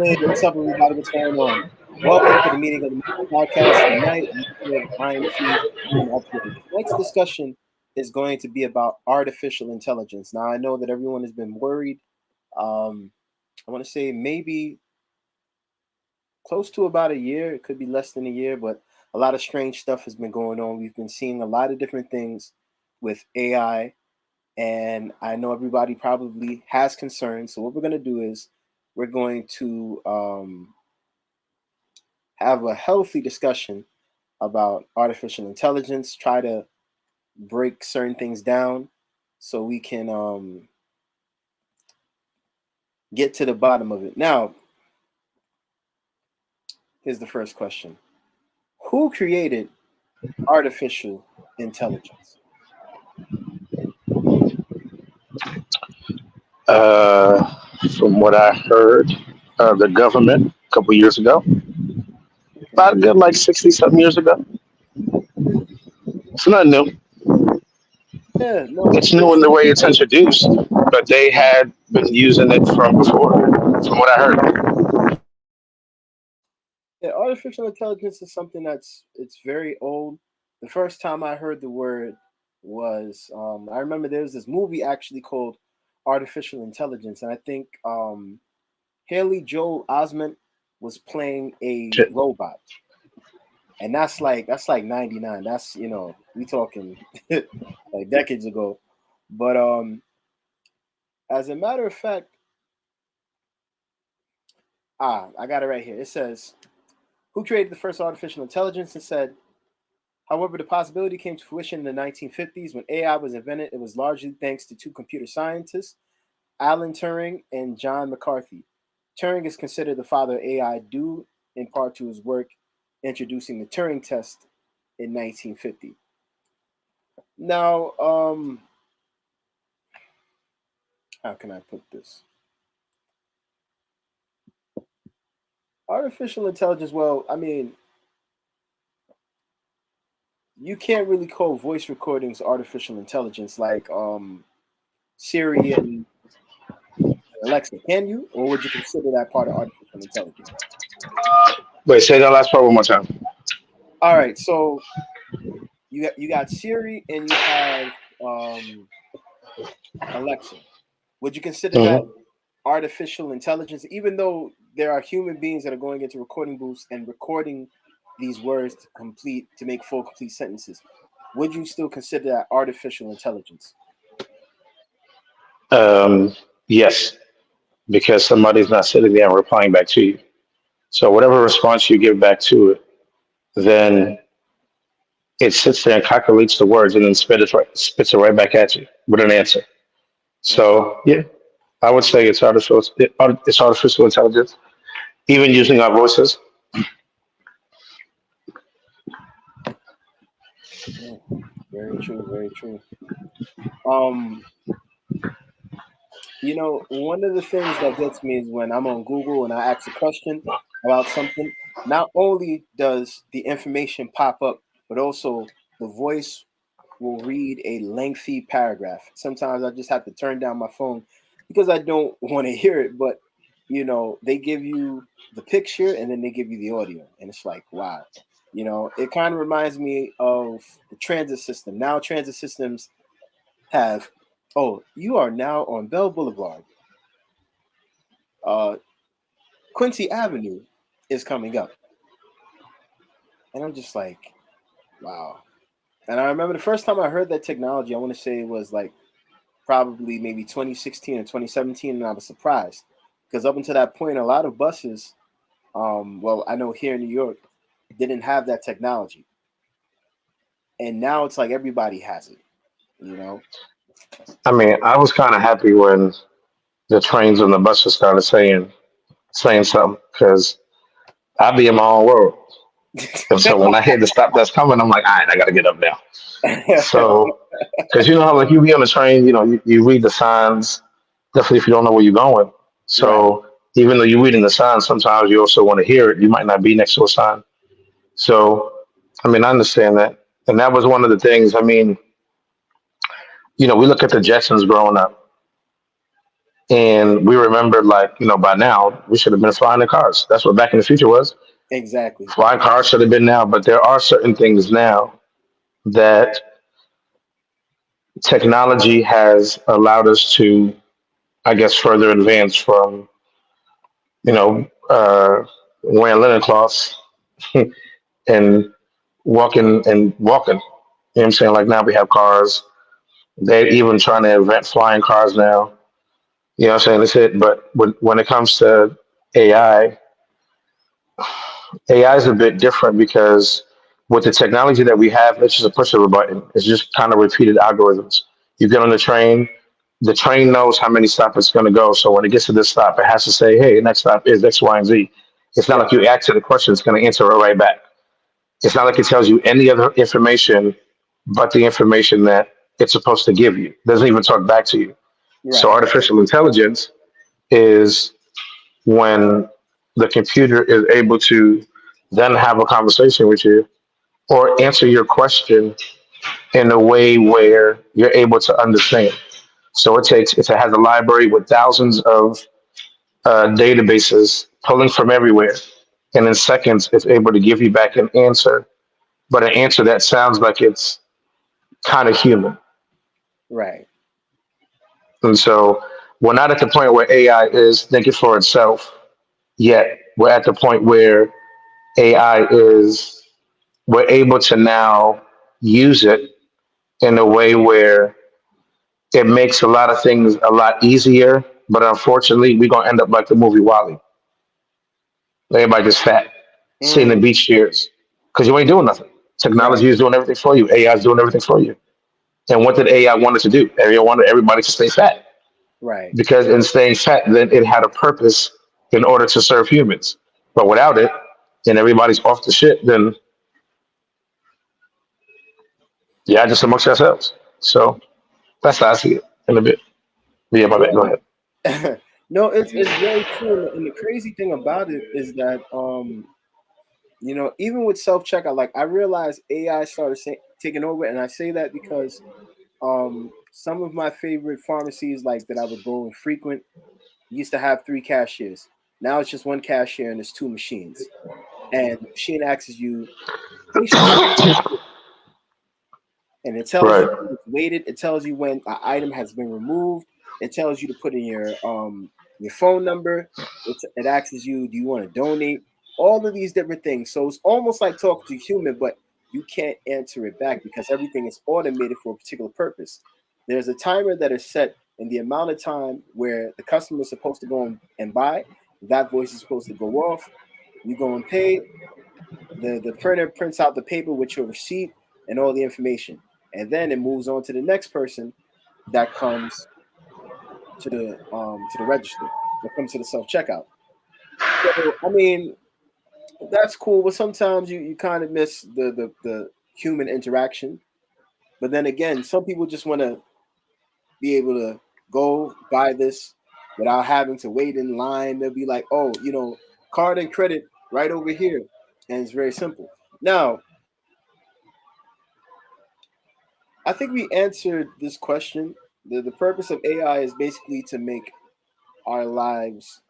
Hey, what's up, everybody? What's going on? Welcome to the meeting of the podcast tonight. I'm C and Upgrade. Tonight's discussion is going to be about artificial intelligence. Now, I know that everyone has been worried. I want to say maybe close to about a year. It could be less than a year, but a lot of strange stuff has been going on. We've been seeing a lot of different things with AI, and I know everybody probably has concerns. So what we're going to do is we're going to have a healthy discussion about artificial intelligence, try to break certain things down so we can get to the bottom of it. Now, here's the first question. Who created artificial intelligence? From what I heard, the government a couple years ago, about a good like 60 something years ago. It's not new. Yeah, no, It's new in the way it's introduced, but they had been using it from before, from what I heard. yeah, artificial intelligence is something it's very old. The first time I heard the word was I remember there was this movie actually called Artificial Intelligence, and I think Haley Joel Osment was playing a robot, and that's like 99. That's we talking like decades ago. But as a matter of fact, I got it right here. It says, "Who created the first artificial intelligence?" And said, however, the possibility came to fruition in the 1950s when AI was invented. It was largely thanks to two computer scientists, Alan Turing and John McCarthy. Turing is considered the father of AI due in part to his work introducing the Turing test in 1950. Now, how can I put this? Artificial intelligence, well, I mean, you can't really call voice recordings artificial intelligence like Siri and Alexa, can you? Or would you consider that part of artificial intelligence? Wait, say that last part one more time. All right, so you got Siri and you have Alexa. Would you consider that Hmm. artificial intelligence, even though there are human beings that are going into recording booths and recording these words to make full complete sentences? Would you still consider that artificial intelligence? Um, yes, because somebody's not sitting there and replying back to you. So whatever response you give back to it, then it sits there and calculates the words and then spits it right back at you with an answer. Okay. So yeah, I would say it's artificial intelligence, even using our voices. Yeah, very true, very true. Um, one of the things that gets me is when I'm on Google and I ask a question about something, not only does the information pop up, but also the voice will read a lengthy paragraph. Sometimes I just have to turn down my phone because I don't want to hear it, but they give you the picture and then they give you the audio, and it's like, wow. It kind of reminds me of the transit system. Now transit systems have, oh, you are now on Bell Boulevard. Uh, Quincy Avenue is coming up. And I'm just like, wow. And I remember the first time I heard that technology, I want to say it was like probably maybe 2016 or 2017, and I was surprised because up until that point, a lot of buses, well, I know here in New York, didn't have that technology, and now it's like everybody has it. You know? I mean, I was kind of happy when the trains and the buses started saying something because I be in my own world. And so when I hear the stop that's coming, I'm like, all right, I got to get up now. So, because you know how like you be on the train, you read the signs, definitely if you don't know where you're going. Right. So even though you're reading the signs, sometimes you also want to hear it. You might not be next to a sign. So, I mean, I understand that. And that was one of the things. I mean, we look at the Jetsons growing up. And we remember, like, by now, we should have been flying in cars. That's what Back in the Future was. Exactly. Flying cars should have been now, but there are certain things now that technology has allowed us to, I guess, further advance from, wearing linen cloths and walking. You know what I'm saying? Like now we have cars. They're even trying to invent flying cars now. You know what I'm saying? That's it. But when it comes to AI, AI is a bit different because with the technology that we have, it's just a push of a button. It's just kind of repeated algorithms. You get on the train knows how many stops it's going to go. So when it gets to this stop, it has to say, hey, the next stop is X, Y, and Z. It's not Right. like you ask it a question, it's going to answer it right back. It's not like it tells you any other information but the information that it's supposed to give you. It doesn't even talk back to you. So Right. artificial intelligence is when the computer is able to then have a conversation with you or answer your question in a way where you're able to understand. So it has a library with thousands of databases pulling from everywhere, and in seconds, it's able to give you back an answer, but an answer that sounds like it's kind of human. Right. And so we're not at the point where AI is thinking for itself yet. We're at the point where AI is, we're able to now use it in a way where it makes a lot of things a lot easier. But unfortunately, we're going to end up like the movie Wally. Everybody just fat, sitting in Mm, beach chairs because you ain't doing nothing. right. Technology is doing everything for you. AI is doing everything for you. And what did AI want it to do? AI wanted everybody to stay fat Right. because in staying fat, then it had a purpose in order to serve humans. But without it, and everybody's off the shit, then yeah, just amongst ourselves. So that's how I see it in a bit. Yeah, my bad. Go ahead. No, it's very true, and the crazy thing about it is that even with self checkout, like I realized AI started taking over, and I say that because some of my favorite pharmacies, like that I would go and frequent, used to have three cashiers. Now it's just one cashier and there's two machines, and the machine asks you patient number, and it tells you Right. when it's weighted. It tells you when an item has been removed. It tells you to put in your phone number. It asks you, do you want to donate? All of these different things. So it's almost like talking to a human, but you can't answer it back because everything is automated for a particular purpose. There's a timer that is set in the amount of time where the customer is supposed to go and buy. That voice is supposed to go off. You go and pay. The printer prints out the paper with your receipt and all the information, and then it moves on to the next person that comes to the register, that comes to the self checkout. So I mean, that's cool, but sometimes you kind of miss the human interaction. But then again, some people just want to be able to go buy this without having to wait in line. They'll be like, oh, card and credit right over here, and it's very simple. Now, I think we answered this question. The purpose of AI is basically to make our lives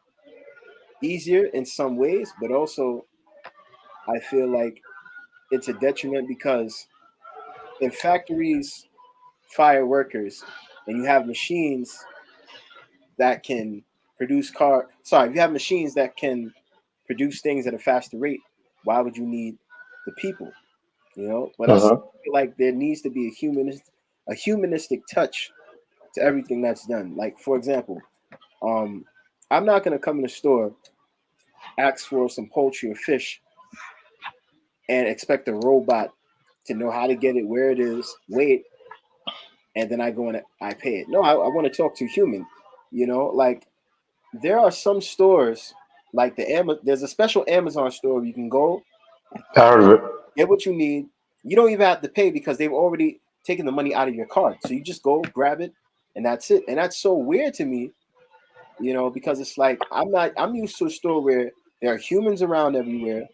easier in some ways, but also I feel like it's a detriment because if factories fire workers and you have machines that can if you have machines that can produce things at a faster rate, why would you need the people? But I still Uh-huh. feel like there needs to be a humanistic touch to everything that's done. Like for example, um, I'm not gonna come in the store, ask for some poultry or fish, and expect a robot to know how to get it, where it is, wait, and then I go and I pay it. No, I want to talk to a human. Like there are some stores like there's a special Amazon store where you can go, I heard of it. get what you need. You don't even have to pay because they've already taken the money out of your card. So you just go grab it, and that's it. And that's so weird to me, because it's like I'm used to a store where there are humans around everywhere.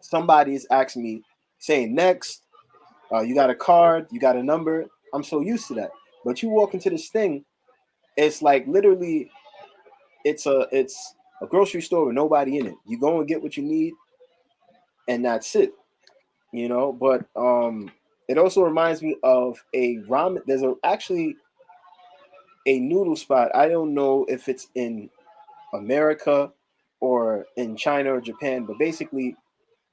Somebody's asking me saying next, you got a card, you got a number. I'm so used to that. But you walk into this thing it's like literally it's a grocery store with nobody in it. You go and get what you need, and that's it. But it also reminds me of a ramen. There's actually a noodle spot. I don't know if it's in America or in China or Japan, but basically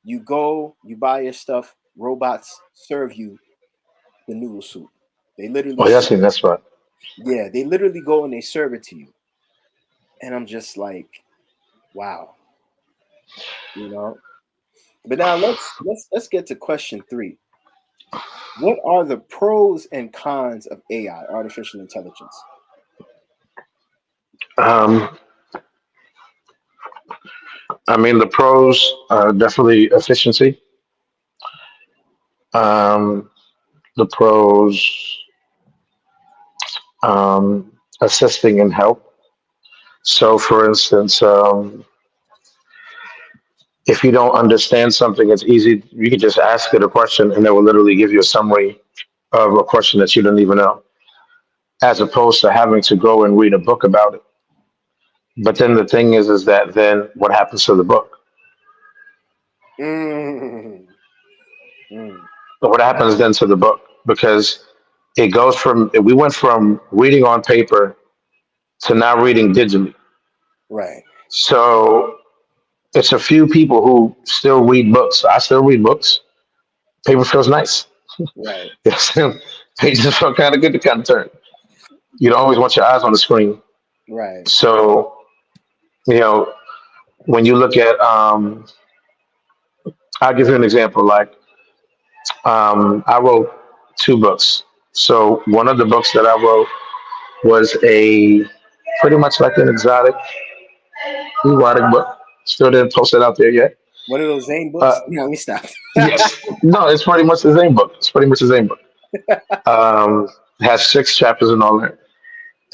you go, you buy your stuff, robots serve you the noodle soup. They literally Oh, yeah, I serve, seen that spot. yeah, they literally go and they serve it to you. And I'm just like, wow, you know. But now let's get to question 3. What are the pros and cons of AI, artificial intelligence? Um, I mean, the pros are definitely efficiency. Um, the pros, assisting and help. So, for instance, if you don't understand something, it's easy. You can just ask it a question, and it will literally give you a summary of a question that you didn't even know, as opposed to having to go and read a book about it. But then the thing is that then what happens to the book? Mm, mm, What happens then to the book? Because we went from reading on paper to now reading digitally. right, So it's a few people who still read books. I still read books. Paper feels nice. right, Yes, pages feel kind of good to kind of turn. You don't always want your eyes on the screen. right. So, you know, when you look at, I'll give you an example. Like, I wrote 2 books. So one of the books that I wrote was a pretty much like an exotic erotic book. Still didn't post it out there yet. One of those Zane Uh, books? No, let me stop. yes, no, it's pretty much the same book. It's pretty much the same book. It has 6 chapters and all that.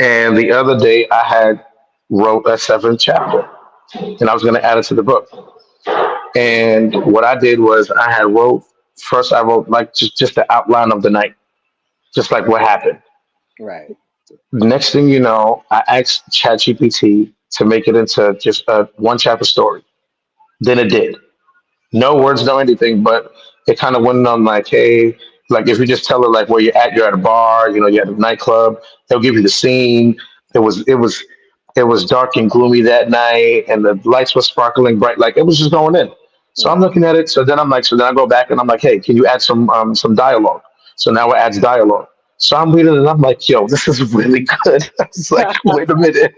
And the other day, I had wrote a 7th chapter, and I was going to add it to the book. And what I did was I had wrote first. I wrote like just the outline of the night, just like what happened. Right, Next thing you know, I asked ChatGPT to make it into just a 1 chapter story. Then it did. No words, no anything, but it kind of went on like, hey, like if you just tell it like where you're at a bar, you're at a nightclub, they'll give you the scene. It was dark and gloomy that night, and the lights were sparkling bright, like it was just going in. So I'm right. looking at it. So then I go back and I'm like, hey, can you add some dialogue? So now it adds dialogue. So I'm reading it and I'm like, yo, this is really good. I was like, wait a minute.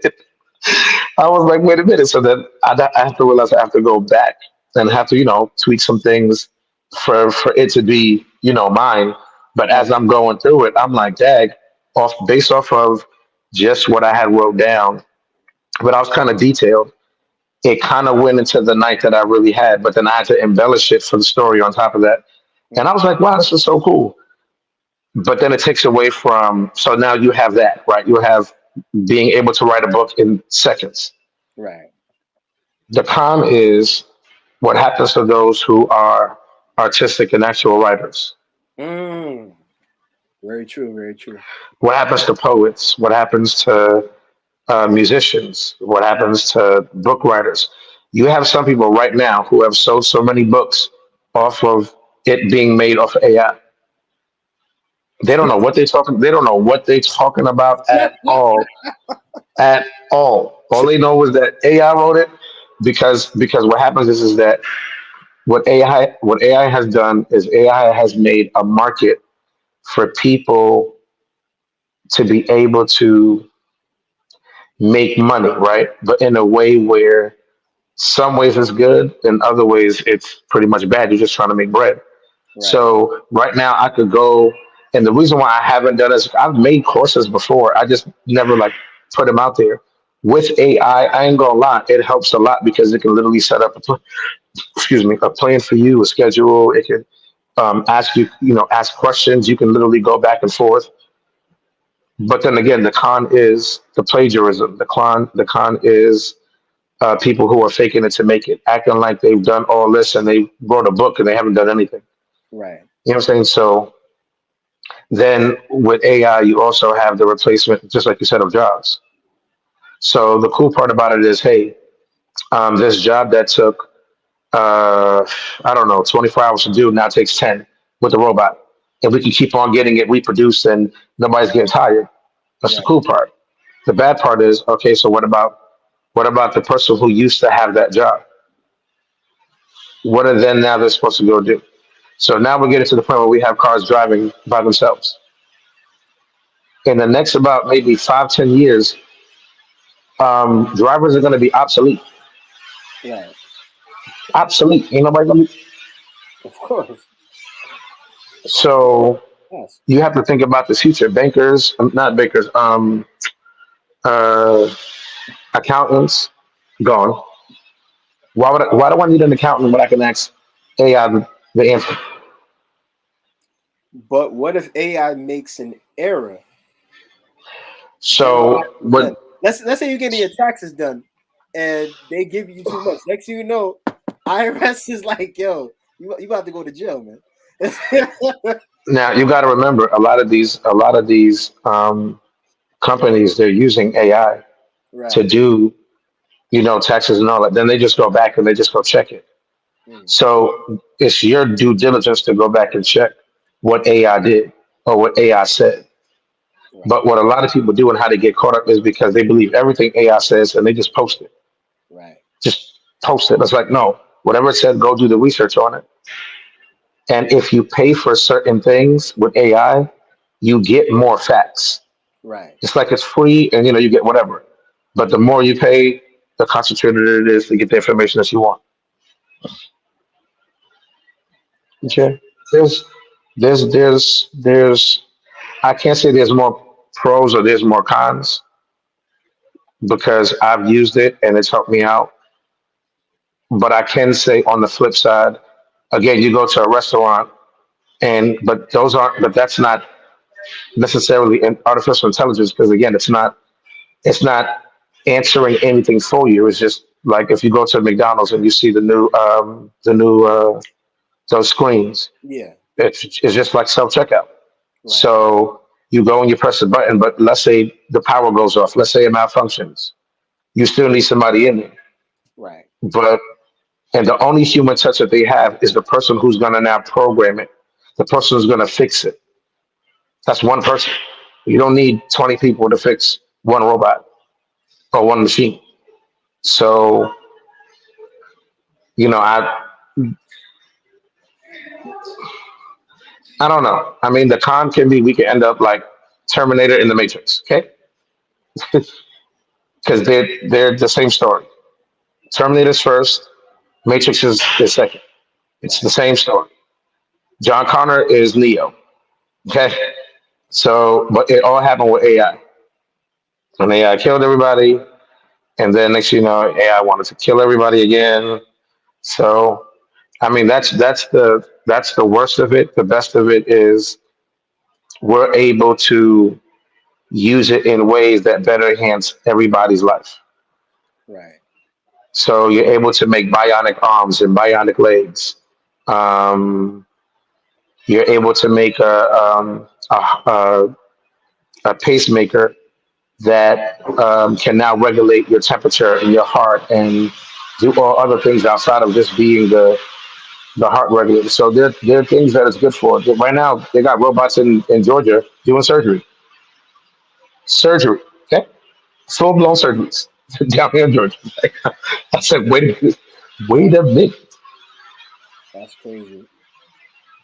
I was like, wait a minute. So then I have to realize I have to go back and have to, tweak some things for it to be, mine. But as Right, I'm going through it, I'm like, dag, based off of just what I had wrote down, but I was kind of detailed. It kind of went into the night that I really had, but then I had to embellish it for the story on top of that. And I right, was like, wow, this is so cool. But then it takes away from, so now you have that, right? You have being able to write a book in seconds. right. The con is what happens to those who are artistic and actual writers. Mm, very true, very true. What happens to poets? What happens to musicians? What happens to book writers? You have some people right now who have sold so many books off of it being made off of AI. They don't know what they're talking. They don't know what they're talking about at all. At all. All they know is that AI wrote it because what happens is that what AI has done is AI has made a market for people to be able to make money, right? But in a way where some ways it's good, and other ways it's pretty much bad. You're just trying to make bread. Right, So right now I could go, and the reason why I haven't done is I've made courses before. I just never like put them out there. With AI, I ain't gonna lie, it helps a lot because it can literally set up excuse me, a plan for you, a schedule. It can ask you, ask questions. You can literally go back and forth. But then again, the con is the plagiarism. The con is people who are faking it to make it, acting like they've done all this and they wrote a book and they haven't done anything. right. You know what I'm saying? So then with AI, you also have the replacement, just like you said, of jobs. So the cool part about it is, hey, this job that took uh, I don't know 24 hours to do now takes 10 with the robot, and we can keep on getting it reproduced, and nobody's getting tired. That's the Right. cool part. The bad part is, okay, so what about the person who used to have that job? What are then now they're supposed to go do? So now we're getting to the point where we have cars driving by themselves. In the next about maybe 5, 10 years, drivers are going to be obsolete. Right. Obsolete. Ain't nobody going to be. Of course. So Yes. you have to think about the future. Bankers, not bankers, uh, accountants, gone. Why do I need an accountant when I can ask AI the answer? But what if AI makes an error? Then what So happens what? then? Let's say you're getting your taxes done, and they give you too much. Next thing you know, IRS is like, "Yo, you about to go to jail, man." Now you got to remember a lot of these companies, they're using AI to Right. do taxes and all that. Then they just go back and they just go check it. Mm, So it's your due diligence to go back and check what AI did or what AI said. right. But what a lot of people do and how they get caught up is because they believe everything AI says and they just post it. Right. Just post it. It's like, no, whatever it said, go do the research on it. And if you pay for certain things with AI, you get more facts. Right. It's like it's free and you get whatever. But the more you pay, the concentrated it is to get the information that you want. That's Okay. There's there's I can't say there's more pros or there's more cons because I've used it and it's helped me out. But I can say on the flip side, again, you go to a restaurant and but that's not necessarily an artificial intelligence because again, it's not answering anything for you. It's just like if you go to McDonald's and you see the new those screens, yeah. it's just like self checkout. Right. So you go and you press the button, but let's say the power goes off. Let's say it malfunctions. You still need somebody in there. Right. But and the only human touch that they have is the person who's going to now program it, the person who's going to fix it. That's one person. You don't need 20 people to fix one robot or one machine. So you know, I don't know. I mean, the con can be we can end up like Terminator in the Matrix, okay? Because they're the same story. Terminator's first, Matrix is second. It's the Right. same story. John Connor is Neo. Okay. So, but it all happened with AI. And AI killed everybody. And then next, AI wanted to kill everybody again. So, I mean, that's the worst of it. The best of it is we're able to use it in ways that better enhance everybody's life. Right. So you're able to make bionic arms and bionic legs. Um, you're able to make a pacemaker that can now regulate your temperature in your heart and do all other things outside of just being the heart regulator. So there are things that it's good for. Right now, they got robots in Georgia doing surgery. Surgery, okay? Full blown surgeries down here in Georgia. I said, wait a minute. That's crazy.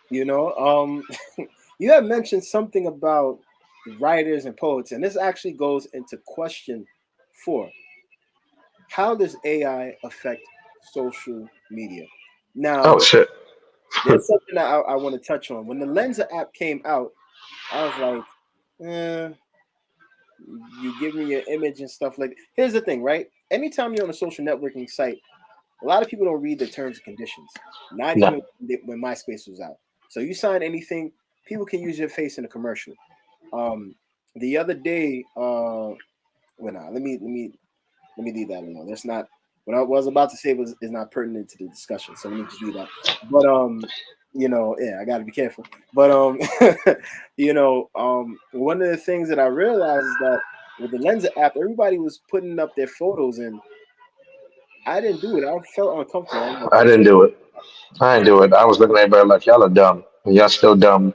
You know, you have mentioned something about writers and poets, and this actually goes into question 4. How does AI affect social media? Oh Now, shit. there's something that I want to touch on. When the Lensa app came out, I was like, you give me your image and stuff like. Here's the thing, right? Anytime you're on a social networking site, a lot of people don't read the terms and conditions. Not No. even when MySpace was out. So you sign anything, people can use your face in a commercial. Um, the other day, well, nah, let me leave that alone. That's not what I was about to say was is not pertinent to the discussion. So let me just leave that. But yeah, I got to be careful. But one of the things that I realized is that with the Lensa app, everybody was putting up their photos, and I didn't do it. I felt uncomfortable. I'm like, I didn't do it. I didn't do it. I was looking at everybody like y'all are dumb, and y'all still dumb.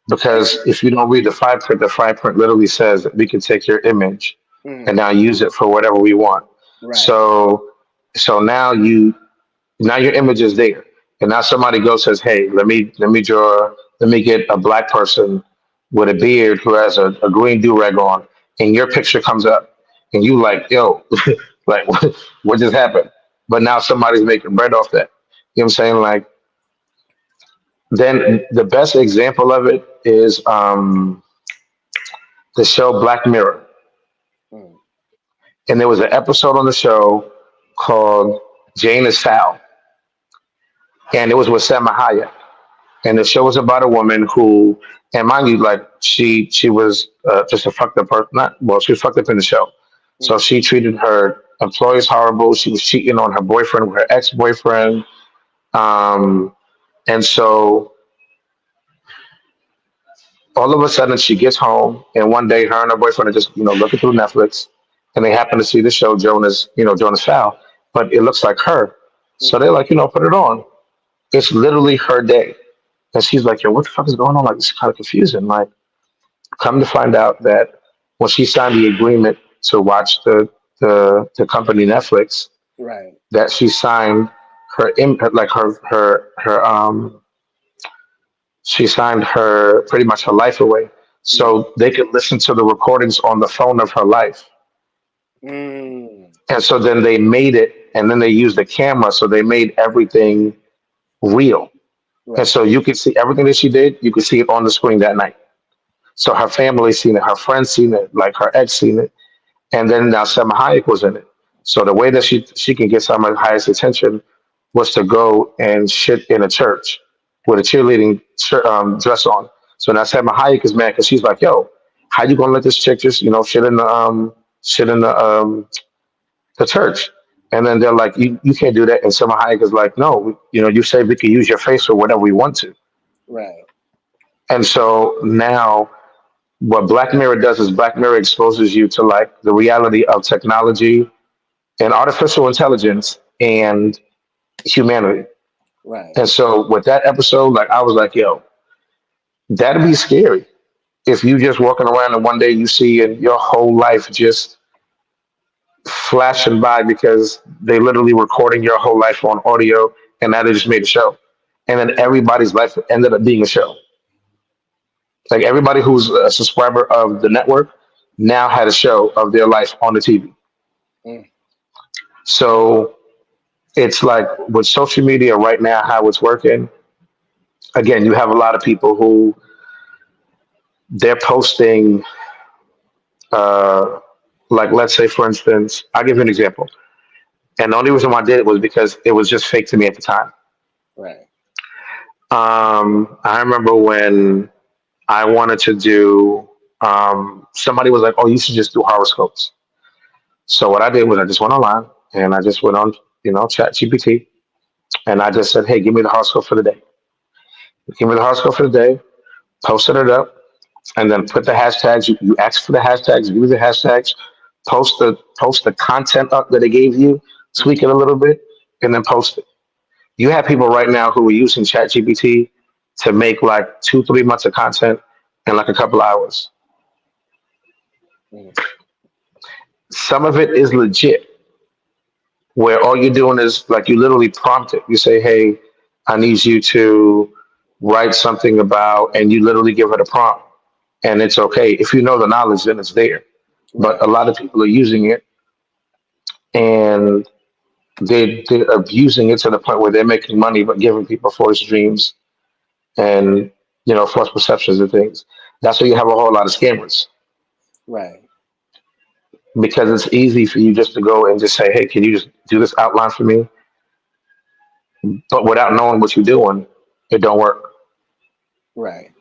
Because if you don't read the fine print literally says that we can take your image and mm, now use it for whatever we want. right, So so now your image is there. And now somebody goes says, hey, let me get a black person with a beard who has a green do rag on, and your picture comes up, and you like, yo, like what just happened? But now somebody's making bread off that. You know what I'm saying? Like then the best example of it is the show Black Mirror. mm, And there was an episode on the show called Jane is Foul. And it was with Selma Hayek. And the show was about a woman who, and mind you, like she was just a fucked up person. Not well, she was fucked up in the show. So mm, she treated her employees horrible. She was cheating on her boyfriend with her ex boyfriend. Um, and so all of a sudden she gets home, and one day her and her boyfriend are just looking through Netflix, and they happen to see the show Jonas Fowl, but it looks like her. So mm, they're like, put it on. It's literally her day. And she's like, yo, what the fuck is going on? Like, it's kind of confusing. Like, come to find out that when she signed the agreement to watch the company Netflix, right, that she signed like she signed her pretty much her life away. yeah, So they could listen to the recordings on the phone of her life. mm, And so then they made it, and then they used the camera. So they made everything real. And right, so you could see everything that she did, you could see it on the screen that night. So her family seen it, her friends seen it, like her ex seen it. And then now Selma Hayek was in it. So the way that she can get Selma Hayek's attention was to go and shit in a church with a cheerleading dress on. So now Selma Hayek is mad because she's like, "Yo, how you gonna let this chick just shit in the church?" And then they're like, "You can't do that." And Selma Hayek is like, "No, you say we can use your face for whatever we want to." right, And so now what Black Mirror does is Black Mirror exposes you to like the reality of technology and artificial intelligence and humanity. right, And so with that episode, like I was like, yo, that'd be scary if you just walking around and one day you see and your whole life just flashing by because they literally recording your whole life on audio and now they just made a show. And then everybody's life ended up being a show. Like everybody who's a subscriber of the network now had a show of their life on the TV. mm, So it's like with social media right now, how it's working. Again, you have a lot of people who they're posting, uh, like let's say for instance, I'll give you an example. And the only reason why I did it was because it was just fake to me at the time. right, I remember when I wanted to do. Somebody was like, "Oh, you should just do horoscopes." So what I did was I just went online and I just went on, Chat GPT, and I just said, "Hey, give me the horoscope for the day. Give me the horoscope for the day." Posted it up, and then put the hashtags. You ask for the hashtags, use the hashtags, post the content up that they gave you, tweak mm, it a little bit, and then post it. You have people right now who are using ChatGPT to make like 2 3 months of content in like a couple hours. mm, Some of it is legit, where all you're doing is like you literally prompt it. You say, "Hey, I need you to write something about," and you literally give it a prompt, and it's okay. If you know the knowledge, then it's there. But right, a lot of people are using it, and they're abusing it to the point where they're making money, but giving people false dreams and false perceptions of things. That's why you have a whole lot of scammers right, because it's easy for you just to go and just say, "Hey, can you just do this outline for me?" But without knowing what you're doing, it don't work. right.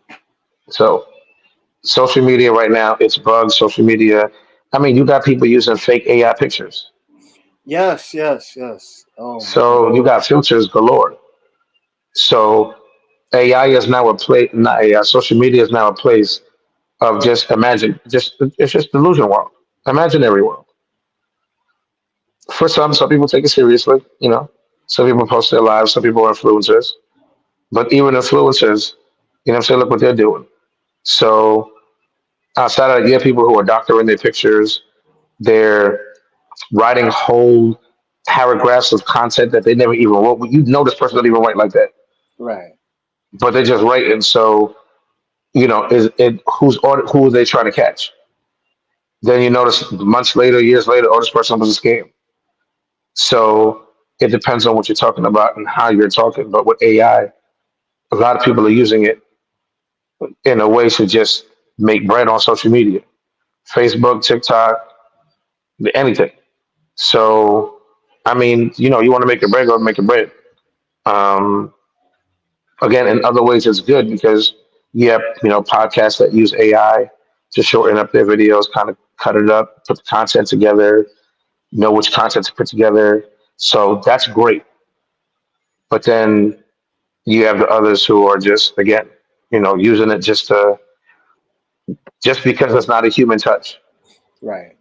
So social media right now, it's bugs. Social media. I mean, you got people using fake AI pictures. Yes, yes, yes. Oh my God. So you got filters galore. So AI is now a place. Not AI. Social media is now a place of just imagine. Just it's just delusion world. Imaginary world. For some people take it seriously. Some people post their lives. Some people are influencers. But even influencers, what I'm saying, look what they're doing. So outside of that, you have people who are doctoring their pictures. They're writing whole paragraphs of content that they never even wrote. You know, this person don't even write like that, Right. but they just write. And so, is it who are they trying to catch? Then you notice months later, years later, oh, this person was a scam. So it depends on what you're talking about and how you're talking. But with AI, a lot of people are using it in a way to just make bread on social media, Facebook, TikTok, anything. So, I mean, you want to make a bread, go make a bread. Um, Again, in other ways, it's good because you have, podcasts that use AI to shorten up their videos, kind of cut it up, put the content together, know which content to put together. So that's great. But then you have the others who are just, again, using it just because it's not a human touch. Right.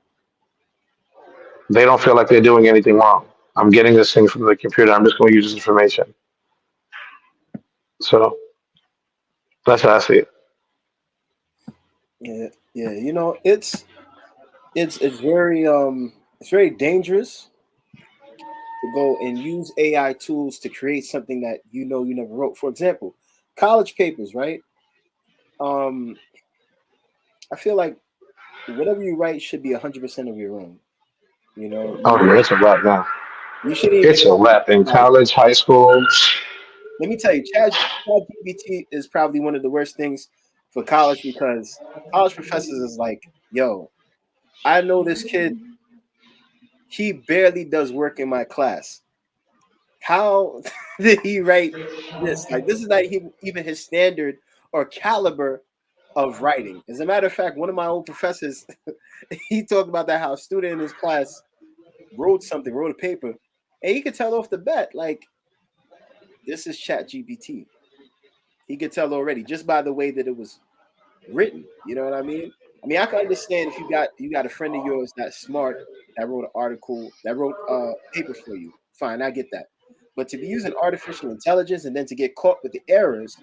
They don't feel like they're doing anything wrong. I'm getting this thing from the computer. I'm just going to use this information. So that's how I see it. Yeah. Yeah. It's very dangerous to go and use AI tools to create something that you never wrote. For example, college papers, right? Um, I feel like whatever you write should be 100% of your own. You know, Oh, yeah, it's a wrap now. you shouldn't even It's a have wrap in like. college, high school. Let me tell you, ChatGPT is probably one of the worst things for college because college professors is like, yo, I know this kid, he barely does work in my class. How did he write this? Like, this is not even his standard or caliber of writing. As a matter of fact, one of my old professors, he talked about that how a student in his class wrote a paper, and he could tell off the bat, like, this is Chat GPT. He could tell already just by the way that it was written. You know what I mean? I mean, I can understand if you got a friend of yours that's smart that wrote an article that wrote a paper for you. Fine, I get that. But to be using artificial intelligence and then to get caught with the errors,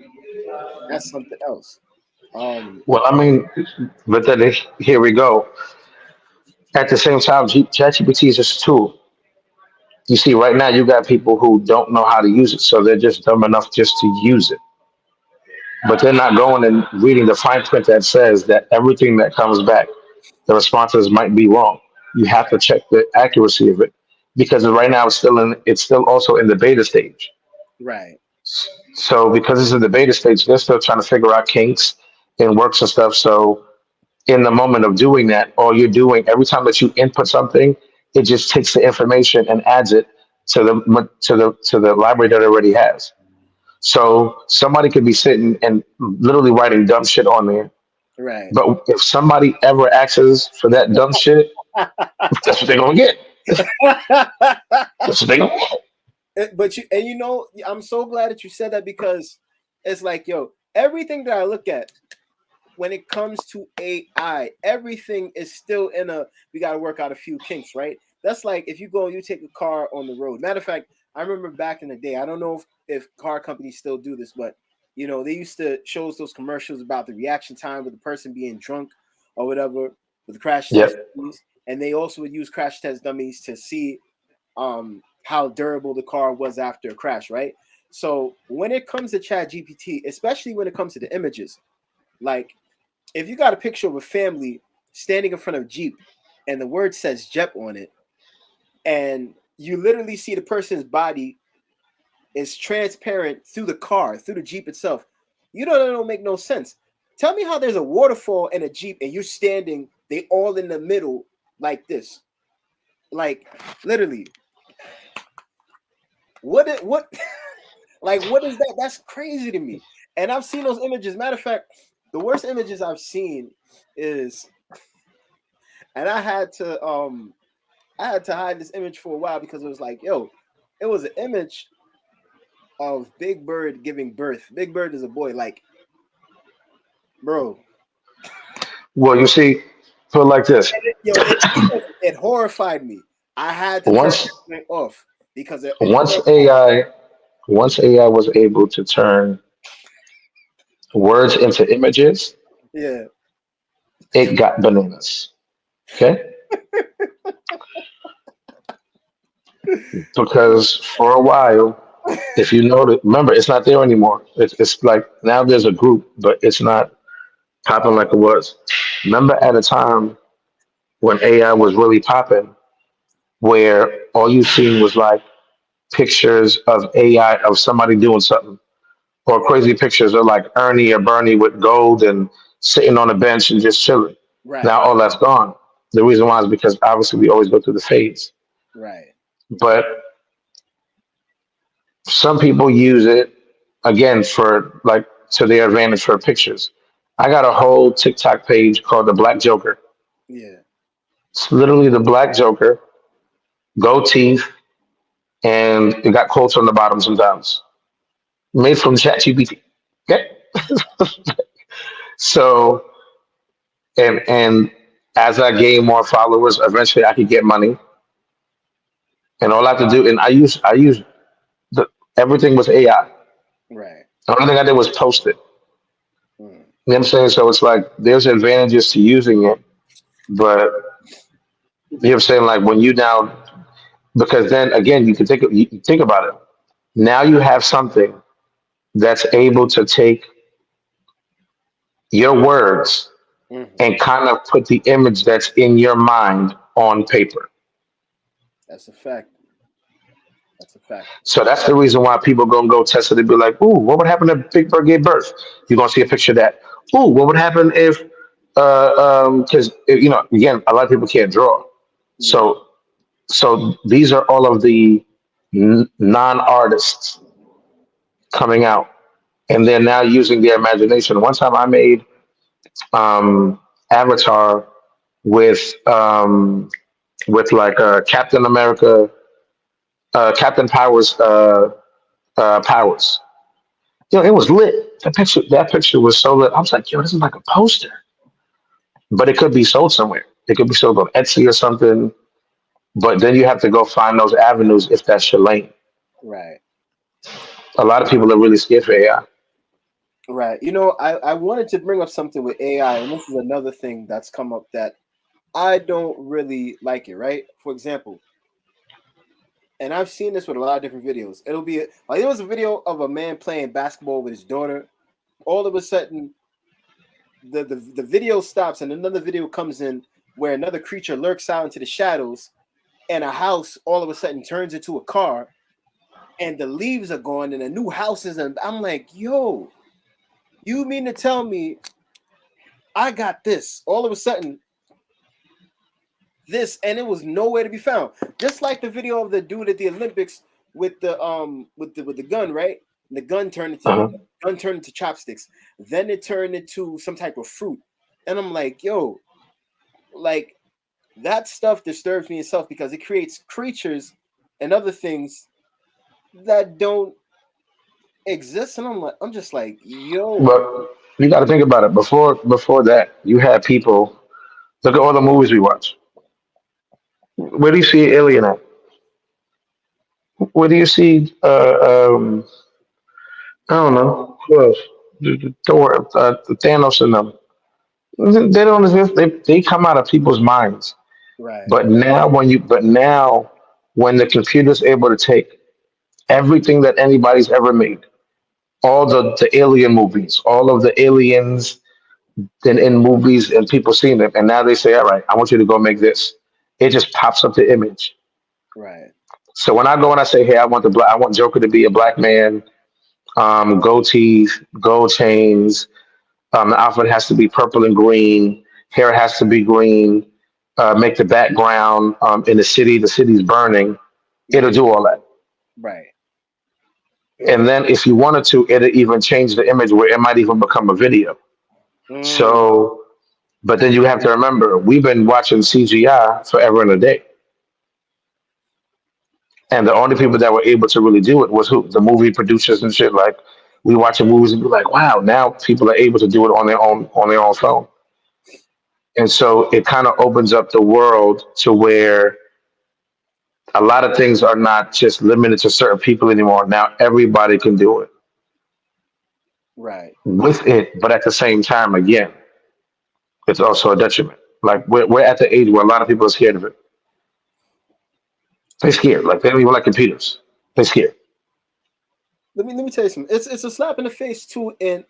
that's something else. Um, Well, I mean, but then here we go. At the same time, ChatGPT is just a tool. You see, right now you got people who don't know how to use it, so they're just dumb enough just to use it. But they're not going and reading the fine print that says that everything that comes back, the responses might be wrong. You have to check the accuracy of it because right now it's still also in the beta stage. right, So because it's in the beta stage, they're still trying to figure out kinks and works and stuff. So in the moment of doing that, all you're doing every time that you input something, it just takes the information and adds it to the library that it already has. So somebody could be sitting and literally writing dumb shit on there. right. But if somebody ever asks for that dumb shit, that's what they're gonna get. That's what they're gonna get. But I'm so glad that you said that because it's like, yo, everything that I look at when it comes to AI, everything is still in a we got to work out a few kinks, right? That's like if you take a car on the road. Matter of fact, I remember back in the day, I don't know if car companies still do this, but they used to show us those commercials about the reaction time with the person being drunk or whatever with the crash test Yep. dummies. And they also would use crash test dummies to see how durable the car was after a crash, right? So when it comes to Chat GPT, especially when it comes to the images, like if you got a picture of a family standing in front of a Jeep and the word says Jep on it, and you literally see the person's body is transparent through the car, through the Jeep itself, that don't make no sense. Tell me how there's a waterfall in a Jeep and you're standing, they all in the middle like this. Like literally. What like what is that? That's crazy to me. And I've seen those images. Matter of fact, the worst images I've seen is and I had to hide this image for a while because it was like, yo, it was an image of Big Bird giving birth. Big Bird is a boy, like, bro. Well, you see, Put it like this: Yo, it horrified me. I had to turn once it off because it once horrified. AI once AI was able to turn words into images, Yeah, it got bananas. Okay, because for a while, if you notice, remember, it's not there anymore. It's like now there's a group, but it's not popping like it was. Remember at a time when AI was really popping, where all you seen was like pictures of AI of somebody doing something, or crazy pictures of like Ernie or Bernie with gold and sitting on a bench and just chilling. Now right, all that's gone. The reason why is because obviously we always go through the phase, right. but some people use it again for like to their advantage for pictures. I got a whole TikTok page called the Black Joker. Yeah, It's literally the Black Joker, gold teeth, and it got quotes on the bottom sometimes. Made from ChatGPT. Okay. So and as I gain more followers, eventually I could get money. And all I have to do, and I use the everything was AI. right. The only thing I did was post it. Mm. You know what I'm saying? So it's like there's advantages to using it, but you know what I'm saying? Like when you now because then again you think about it. Now you have something that's able to take your words Hmm. and kind of put the image that's in your mind on paper. That's a fact. That's a fact. So that's the reason why people gonna go test it and be like, "Ooh, what would happen if Big Bird gave birth?" You're gonna see a picture of that. Ooh, what would happen if, because you know, again, a lot of people can't draw. Yeah, So, so these are all of the non-artists coming out, and they're now using their imagination. One time, I made Avatar with like Captain America, Captain Powers powers. Yo, it was lit. That picture was so lit. I was like, yo, this is like a poster. But it could be sold somewhere. It could be sold on Etsy or something. But then you have to go find those avenues if that's your lane. right, A lot of people are really scared for AI. right. You know, I wanted to bring up something with AI, and this is another thing that's come up that I don't really like it, right? For example, and I've seen this with a lot of different videos. It'll be like there was a video of a man playing basketball with his daughter. All of a sudden, the video stops and another video comes in where another creature lurks out into the shadows, and a house all of a sudden turns into a car, and the leaves are gone, and a new house is. And I'm like, yo, you mean to tell me I got this? All of a sudden, this, and it was nowhere to be found. Just like the video of the dude at the Olympics with the gun, right? And Uh-huh. the gun turned into chopsticks. Then it turned into some type of fruit. And I'm like, yo, like that stuff disturbs me itself because it creates creatures and other things that don't exist. And I'm just like, yo, But you got to think about it. Before that, you had people. Look at all the movies we watch. Where do you see Alien at? Where do you see? I don't know. Who else? Thor, Thanos, and them. They don't exist. They come out of people's minds. right, But now when the computer's able to take everything that anybody's ever made, all the alien movies, all of the aliens in movies and people seeing them, and now they say, all right, I want you to go make this. It just pops up the image. right, So when I go and I say, hey, I want Joker to be a black man, gold teeth, gold chains, the outfit has to be purple and green, hair has to be green, make the background in the city's burning. It'll yeah, do all that. right, And then if you wanted to, it'll even change the image where it might even become a video. mm, So, but then you have to remember, we've been watching CGI forever and a day. And the only people that were able to really do it was who? The movie producers and shit. Like we watching movies and be like, wow, now people are able to do it on their own phone. And so it kind of opens up the world to where a lot of things are not just limited to certain people anymore. Now everybody can do it Right. with it, but at the same time, again, it's also a detriment. Like we're at the age where a lot of people are scared of it. They're scared. Like they don't even like computers. They're scared. Let me tell you something. It's a slap in the face to an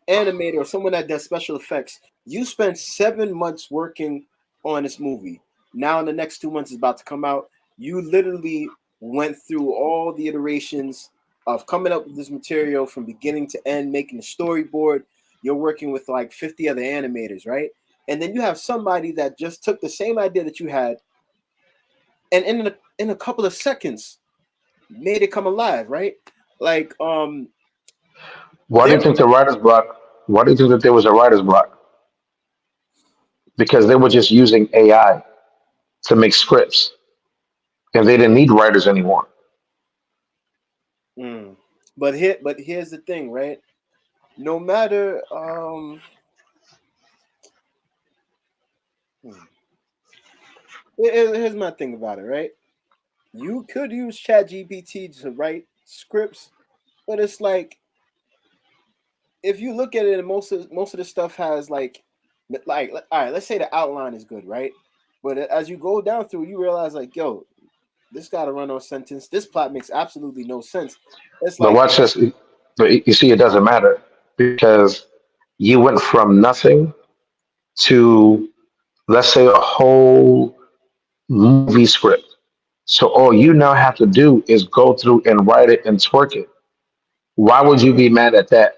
animator or someone that does special effects. You spent 7 months working on this movie. Now in the next 2 months is about to come out. You literally went through all the iterations of coming up with this material from beginning to end, making the storyboard. You're working with like 50 other animators, right? And then you have somebody that just took the same idea that you had and in a couple of seconds made it come alive, right? Like Why do there you think the writer's block? Why do you think that there was a writer's block? Because they were just using AI to make scripts, and they didn't need writers anymore. mm. But here's the thing, right? No matter hmm. Here's my thing about it, right? You could use ChatGPT to write scripts, but it's like if you look at it, and most of the stuff has like all right, let's say the outline is good, right? But as you go down through, you realize like, yo, this got to run on sentence. This plot makes absolutely no sense. It's But like, watch this. But you see, it doesn't matter because you went from nothing to, let's say, a whole movie script. So all you now have to do is go through and write it and twerk it. Why would you be mad at that?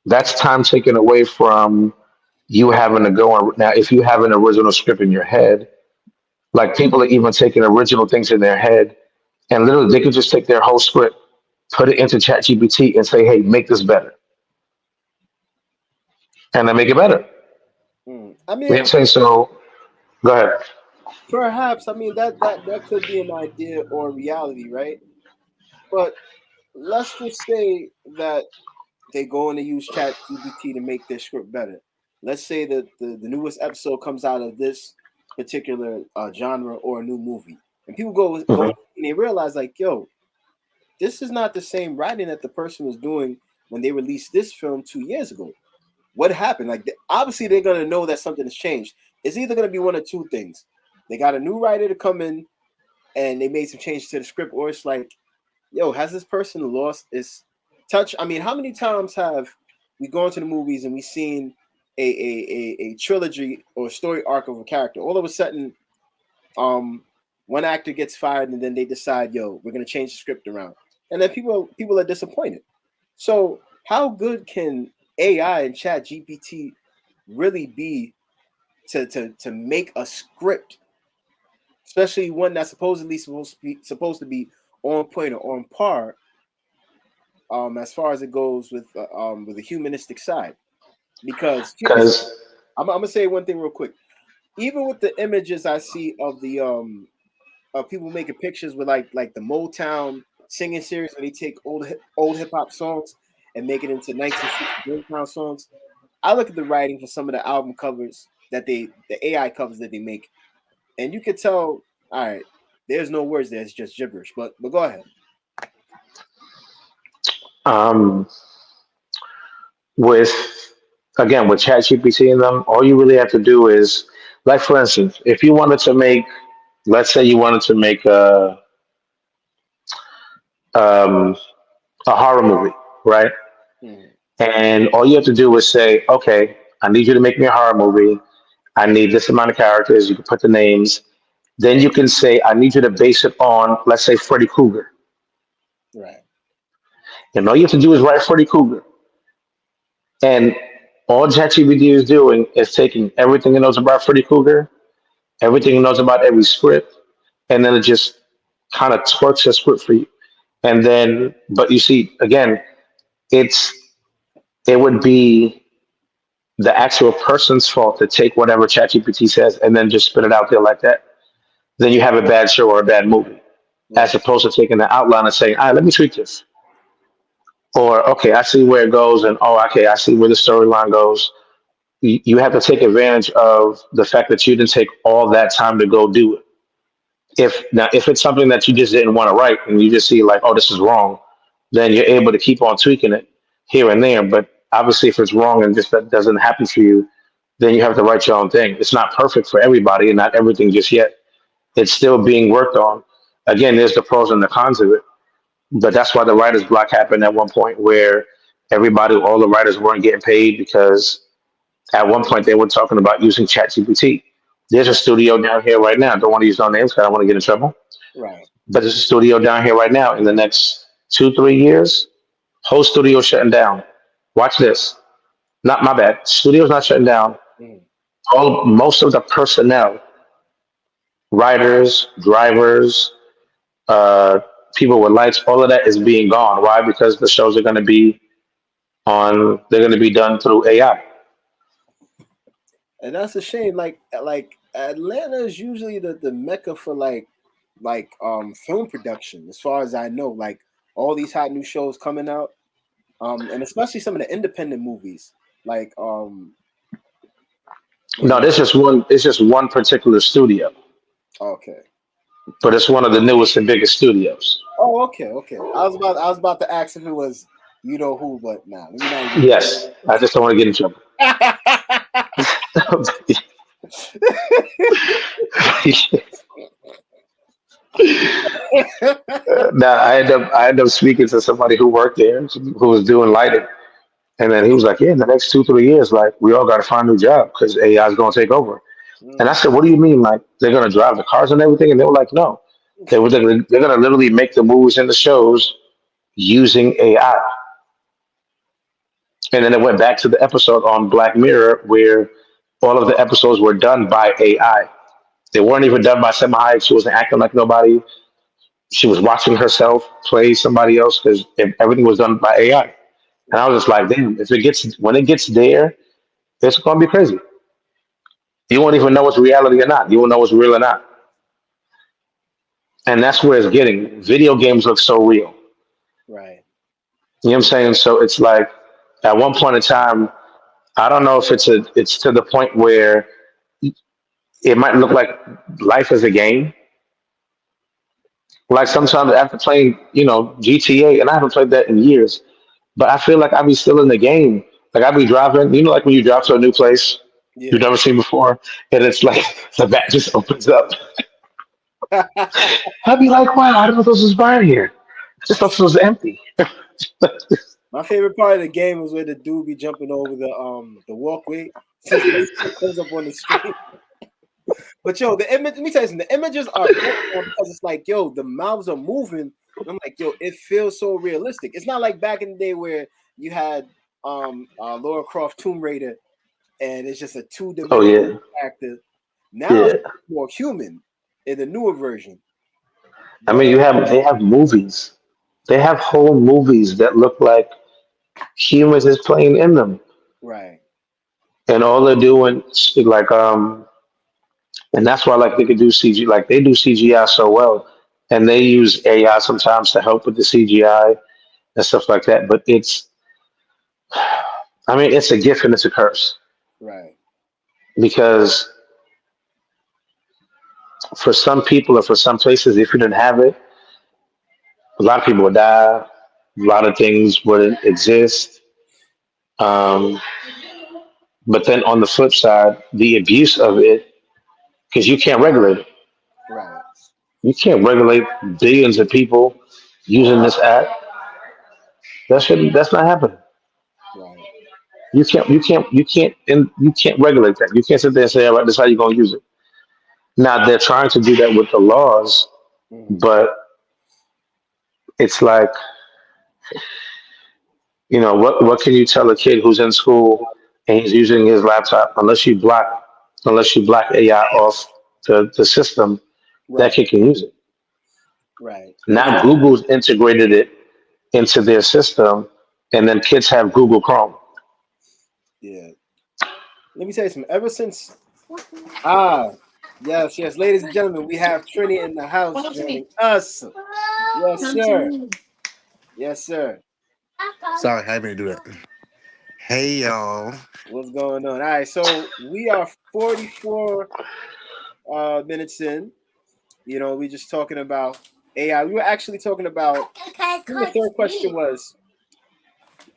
That's time taken away from you having to go on. Now, if you have an original script in your head, like people are even taking original things in their head, and literally they could just take their whole script, put it into ChatGPT, and say, "Hey, make this better," and then make it better. I You know what I'm mean, saying? So go ahead. perhaps I mean that could be an idea or reality, right? But let's just say that they go and they use Chat GPT to make their script better. Let's say that the newest episode comes out of this particular genre or a new movie, and people go Mhm. and they realize like, yo, this is not the same writing that the person was doing when they released this film 2 years ago. What happened? Like, obviously, they're gonna know that something has changed. It's either gonna be one or two things. They got a new writer to come in and they made some changes to the script, or it's like, yo, has this person lost its touch? I mean, how many times have we gone to the movies and we seen a trilogy or story arc of a character? All of a sudden, um, one actor gets fired and then they decide, yo, we're gonna change the script around, and then people are disappointed. So, how good can AI and Chat GPT really be to make a script, especially one that's supposed to be on point or on par, as far as it goes with the humanistic side. Because check this out. Because I'm gonna say one thing real quick. Even with the images I see of the of people making pictures with like the Motown singing series where they take old hip hop songs and make it into 1960 Motown songs. I look at the writing for some of the album covers that the AI covers that they make, and you could tell, all right, there's no words there, it's just gibberish. But go ahead. um, with again with ChatGPT and them, all you really have to do is, like for instance, if you wanted to make, let's say you wanted to make um, a horror movie, right? Hmm. And all you have to do is say, okay, I need you to make me a horror movie. I need this amount of characters. You can put the names. Then you can say, I need you to base it on, let's say, Freddy Krueger. Right. And all you have to do is write Freddy Krueger. And all ChatGPT is doing is taking everything it knows about Freddy Krueger, everything it knows about every script, and then it just kind of twerks a script for you. And then, but you see, again, it's it would be the actual person's fault to take whatever ChatGPT says and then just spit it out there like that. Then you have a bad show or a bad movie, as Right. opposed to taking the outline and saying, "All right, let me tweak this," or "Okay, I see where it goes," and "Oh, okay, I see where the storyline goes." you have to take advantage of the fact that you didn't take all that time to go do it. If it's something that you just didn't want to write and you just see like, oh, this is wrong, then you're able to keep on tweaking it here and there. But obviously, if it's wrong and just that doesn't happen for you, then you have to write your own thing. It's not perfect for everybody and not everything just yet. It's still being worked on. Again, there's the pros and the cons of it. But that's why the writer's block happened at one point where all the writers weren't getting paid because at one point they were talking about using ChatGPT. There's a studio down here right now. I don't want to use no names because I don't want to get in trouble. Right. But there's a studio down here right now. In the next 2, 3 years, whole studio shutting down. Watch this. Not my bad. Studio's not shutting down. Mm. Most of the personnel, writers, drivers, uh, people with lights, all of that is being gone. Why? Because the shows are going to be they're going to be done through AI. And that's a shame. Like Atlanta is usually the mecca for film production, as far as I know. Like all these hot new shows coming out, and especially some of the independent movies. Like No, when it's just one particular studio, okay. but it's one of the newest and biggest studios. Oh, okay, okay. I was about to ask if it was you know who, but nah, let me not even do Yes, I just don't want to get in trouble. that. Now I ended up speaking to somebody who worked there, who was doing lighting, and then he was like, "Yeah, in the next 2, 3 years, like we all got to find a new job because AI is going to take over." And I Mm, said, "What do you mean? Like they're going to drive the cars and everything?" And they were like, "No, they're going to literally make the movies and the shows using AI." And then it went back to the episode on Black Mirror where all of the episodes were done by AI. They weren't even done by Selma Hayek. She wasn't acting like nobody. She was watching herself play somebody else because everything was done by AI. And I right, was just like, damn, if it gets when it gets there, it's gonna be crazy. You won't even know it's reality or not. You won't know it's real or not. And that's where it's getting. Video games look so real. right, You know what I'm saying? So it's like at one point in time, I don't know if it's to the point where it might look like life is a game. Like sometimes after playing, GTA, and I haven't played that in years, but I feel like I be still in the game. Like I be driving, like when you drive to a new place you've yeah. never seen before, and it's like the map just opens up. I'd be like, wow, I didn't know this was fire here. I just thought this was empty. My favorite part of the game was where the dude be jumping over the walkway since the comes up on the screen. But yo, the image. Let me tell you something. The images are better now because it's like, yo, the mouths are moving. I'm like, yo, it feels so realistic. It's not like back in the day where you had Laura Croft Tomb Raider and it's just a Oh two-dimensional yeah, actor. Now it's yeah. more human in the newer version. I But mean, they have movies. They have whole movies that look like humans is playing in them, right, and all they're doing, like and that's why like they could do CG, like they do CGI so well, and they use AI sometimes to help with the CGI and stuff like that. But I mean, it's a gift and it's a curse right, because for some people or for some places, if you didn't have it, a lot of people would die. A lot of things wouldn't exist. Um, but then on the flip side, the abuse of it, because you can't regulate it. right, You can't regulate billions of people using this app. That's not happening. right. You can't regulate that. You can't sit there and say, all right, this is how you're gonna use it. Now they're trying to do that with the laws, Hmm. but it's like, what can you tell a kid who's in school and he's using his laptop unless you block AI off the system, that Right, kid can use it. right. And Now Google's integrated it into their system, and then kids have Google Chrome. yeah, let me tell you something. Ever since ah yes, yes, ladies and gentlemen, we have Trini in the house joining us. Yes, sir. Yes, sir. Sorry, I didn't mean to do that. Hey y'all. What's going on? All right, so we are 44 minutes in. We just talking about AI. We were actually talking about. I think the third question was,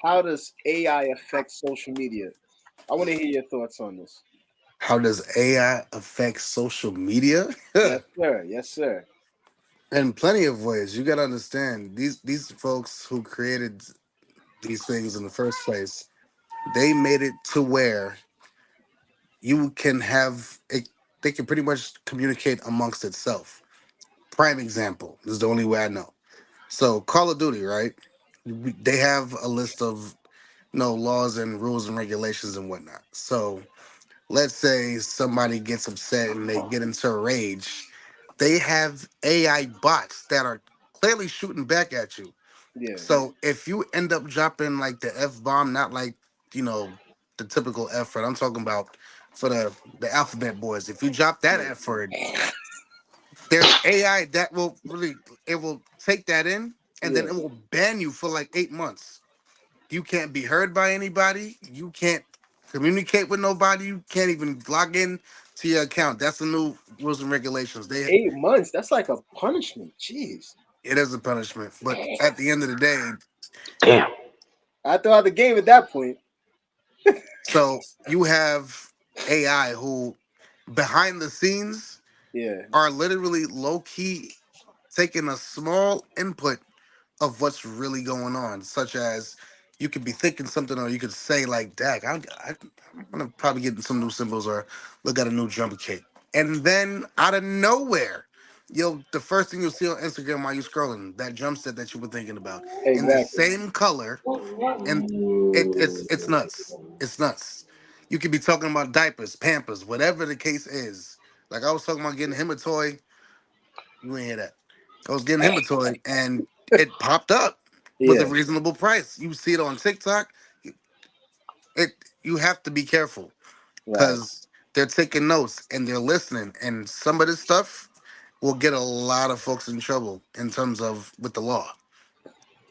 how does AI affect social media? I want to hear your thoughts on this. How does AI affect social media? Yes, sir. Yes, sir. In plenty of ways. You gotta understand these folks who created these things in the first place, they made it to where you can have it, they can pretty much communicate amongst itself. Prime example, this is the only way I know. So Call of Duty, right? They have a list of laws and rules and regulations and whatnot. So let's say somebody gets upset and they get into a rage, they have AI bots that are clearly shooting back at you. Yeah. So if you end up dropping like the F bomb, not like, you know, the typical F word, I'm talking about for the alphabet boys. If you drop that Yeah. F word, there's AI that will really, it will take that in and then Yeah. it will ban you for like 8 months. You can't be heard by anybody. You can't communicate with nobody. You can't even log in to your account. That's the new rules and regulations. 8 months. That's like a punishment. Jeez. It is a punishment, but at the end of the day, Damn. I throw out the game at that point. so you have AI who behind the scenes Yeah. are literally low key taking a small input of what's really going on, such as you could be thinking something, or you could say like, "Dag, I'm gonna probably get some new symbols or look at a new drum kit," and then out of nowhere, the first thing you'll see on Instagram while you're scrolling, that drum set that you were thinking about in the Exactly. same color, and it's nuts. It's nuts. You could be talking about diapers, Pampers, whatever the case is. Like I was talking about getting him a toy. You ain't hear that. I was getting him a toy, and it popped up with a Yeah. reasonable price. You see it on TikTok. It you have to be careful Right. because they're taking notes and they're listening, and some of this stuff will get a lot of folks in trouble in terms of with the law.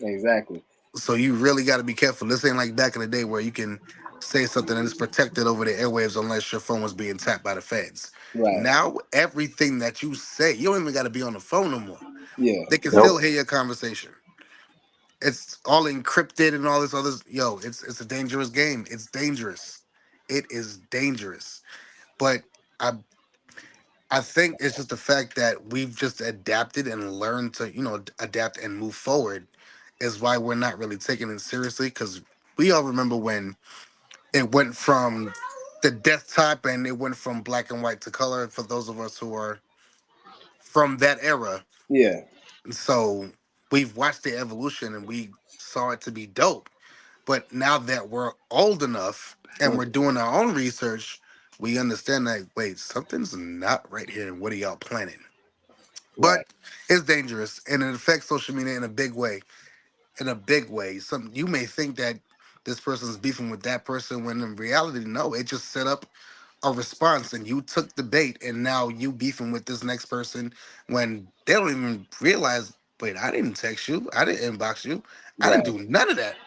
Exactly. So you really got to be careful. This ain't like back in the day where you can say something and it's protected over the airwaves unless your phone was being tapped by the feds. Right. Now everything that you say, you don't even got to be on the phone no more. Yeah. They can still Nope. hear your conversation. It's all encrypted and all this other. Yo, it's a dangerous game. It's dangerous. It is dangerous. But I I think it's just the fact that we've just adapted and learned to adapt and move forward is why we're not really taking it seriously, because we all remember when it went from the desktop and it went from black and white to color for those of us who are from that era. Yeah. So we've watched the evolution and we saw it to be dope. But now that we're old enough and we're Mhm. doing our own research, we understand that wait, something's not right here. And what are y'all planning? Right. But it's dangerous and it affects social media in a big way. In a big way. Some you may think that this person's beefing with that person when in reality, no, it just set up a response and you took the bait and now you beefing with this next person when they don't even realize, wait, I didn't text you, I didn't inbox you, I didn't Right. do none of that.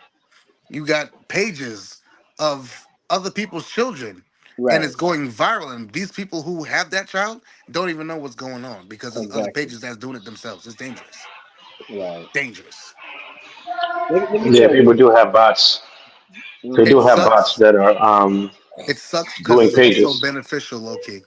You got pages of other people's children and Right. it's going viral, and these people who have that child don't even know what's going on because there's other Exactly. pages that's doing it themselves. It's dangerous. Right. Dangerous. Let me Yeah, tell people you. do have bots. They It do Hmm. have bots sucks. that are It sucks because doing it's also pages. beneficial, low key.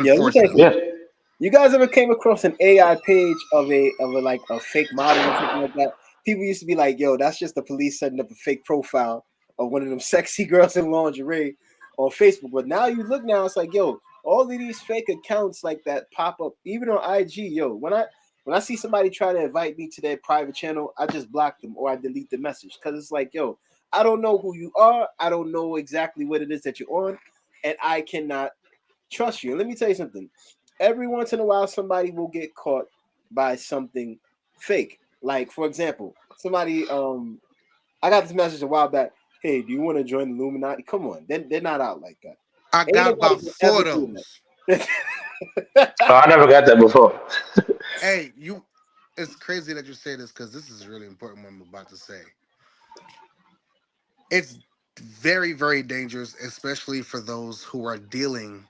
Yeah. Let me tell you Unfortunately. Yeah. something. You guys ever came across an AI page of a like a fake model or something like that? People used to be like, "Yo, that's just the police setting up a fake profile of one of them sexy girls in lingerie on Facebook." But now you look now, it's like, yo, all of these fake accounts like that pop up even on IG. Yo, when I see somebody try to invite me to their private channel, I just block them or I delete the message because it's like, yo, I don't know who you are. I don't know exactly what it is that you're on, and I cannot trust you. And let me tell you something. Every once in a while, somebody will get caught by something fake. Like, for example, somebody I got this message a while back. Hey, do you want to join the Illuminati? Come on, they're not out like that. I Ain't got nobody about will four ever of do those. that. Oh, I never got that before. Hey, it's crazy that you say this because this is really important what I'm about to say. It's very, very dangerous, especially for those who are dealing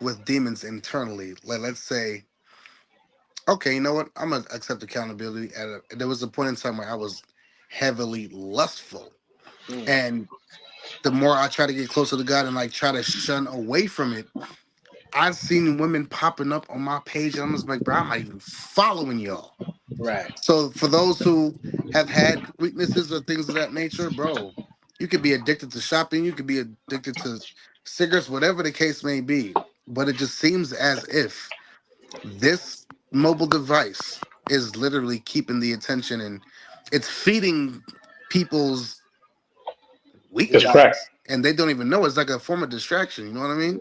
with demons internally. Like, let's say, okay, you know what? I'm gonna accept accountability. There was a point in time where I was heavily lustful, Mm, and the more I try to get closer to God and like try to shun away from it, I've seen women popping up on my page, and I'm just like, bro, I'm not even following y'all. right, So for those who have had weaknesses or things of that nature, bro, you could be addicted to shopping, you could be addicted to cigarettes, whatever the case may be. But it just seems as if this mobile device is literally keeping the attention, and it's feeding people's It's crack. weaknesses and they don't even know. It's like a form of distraction, you know what I mean?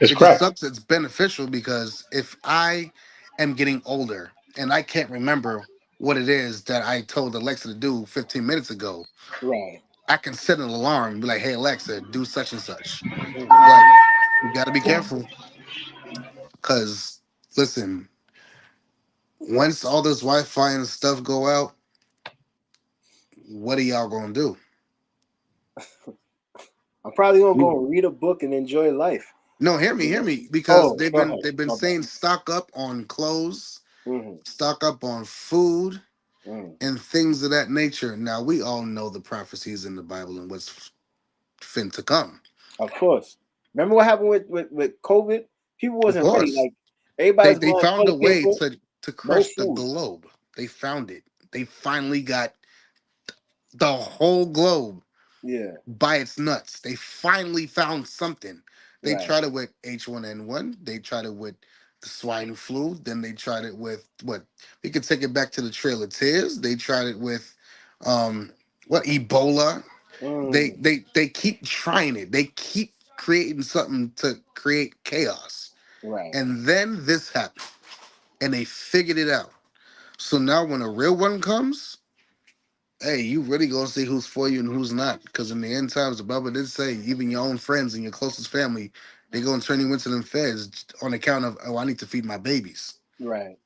It's It just crack. sucks. It's beneficial because if I am getting older and I can't remember what it is that I told Alexa to do 15 minutes ago, right. I can set an alarm and be like, hey, Alexa, do such and such. Mhm. But you got to be careful because, listen, once all this Wi Fi and stuff go out, what are y'all going to do? I'm probably gonna Mm. go and read a book and enjoy life. No, You hear know. me, because Oh, they've go been ahead. they've been My bad. saying stock up on clothes, Hmm. stock up on food, Mm. and things of that nature. Now we all know the prophecies in the Bible and what's fin to come. Of course. Remember what happened with COVID? People Of wasn't ready. course, Like everybody was they buying found a toilet way paper, to no crush the food. globe. They found it. They finally got the whole globe Yeah, by its nuts. They finally found something. They right. tried it with H1N1. They tried it with the swine flu. Then they tried it with what? We could take it back to the Trail of Tears. They tried it with um what Ebola. Mm, They keep trying it. They keep creating something to create chaos. right. And then this happened. And they figured it out. So now when a real one comes, hey, you really gonna see who's for you and who's not. Because in the end times, the Bible did say even your own friends and your closest family, they gonna turn you into them feds on account of, oh, I need to feed my babies. Right.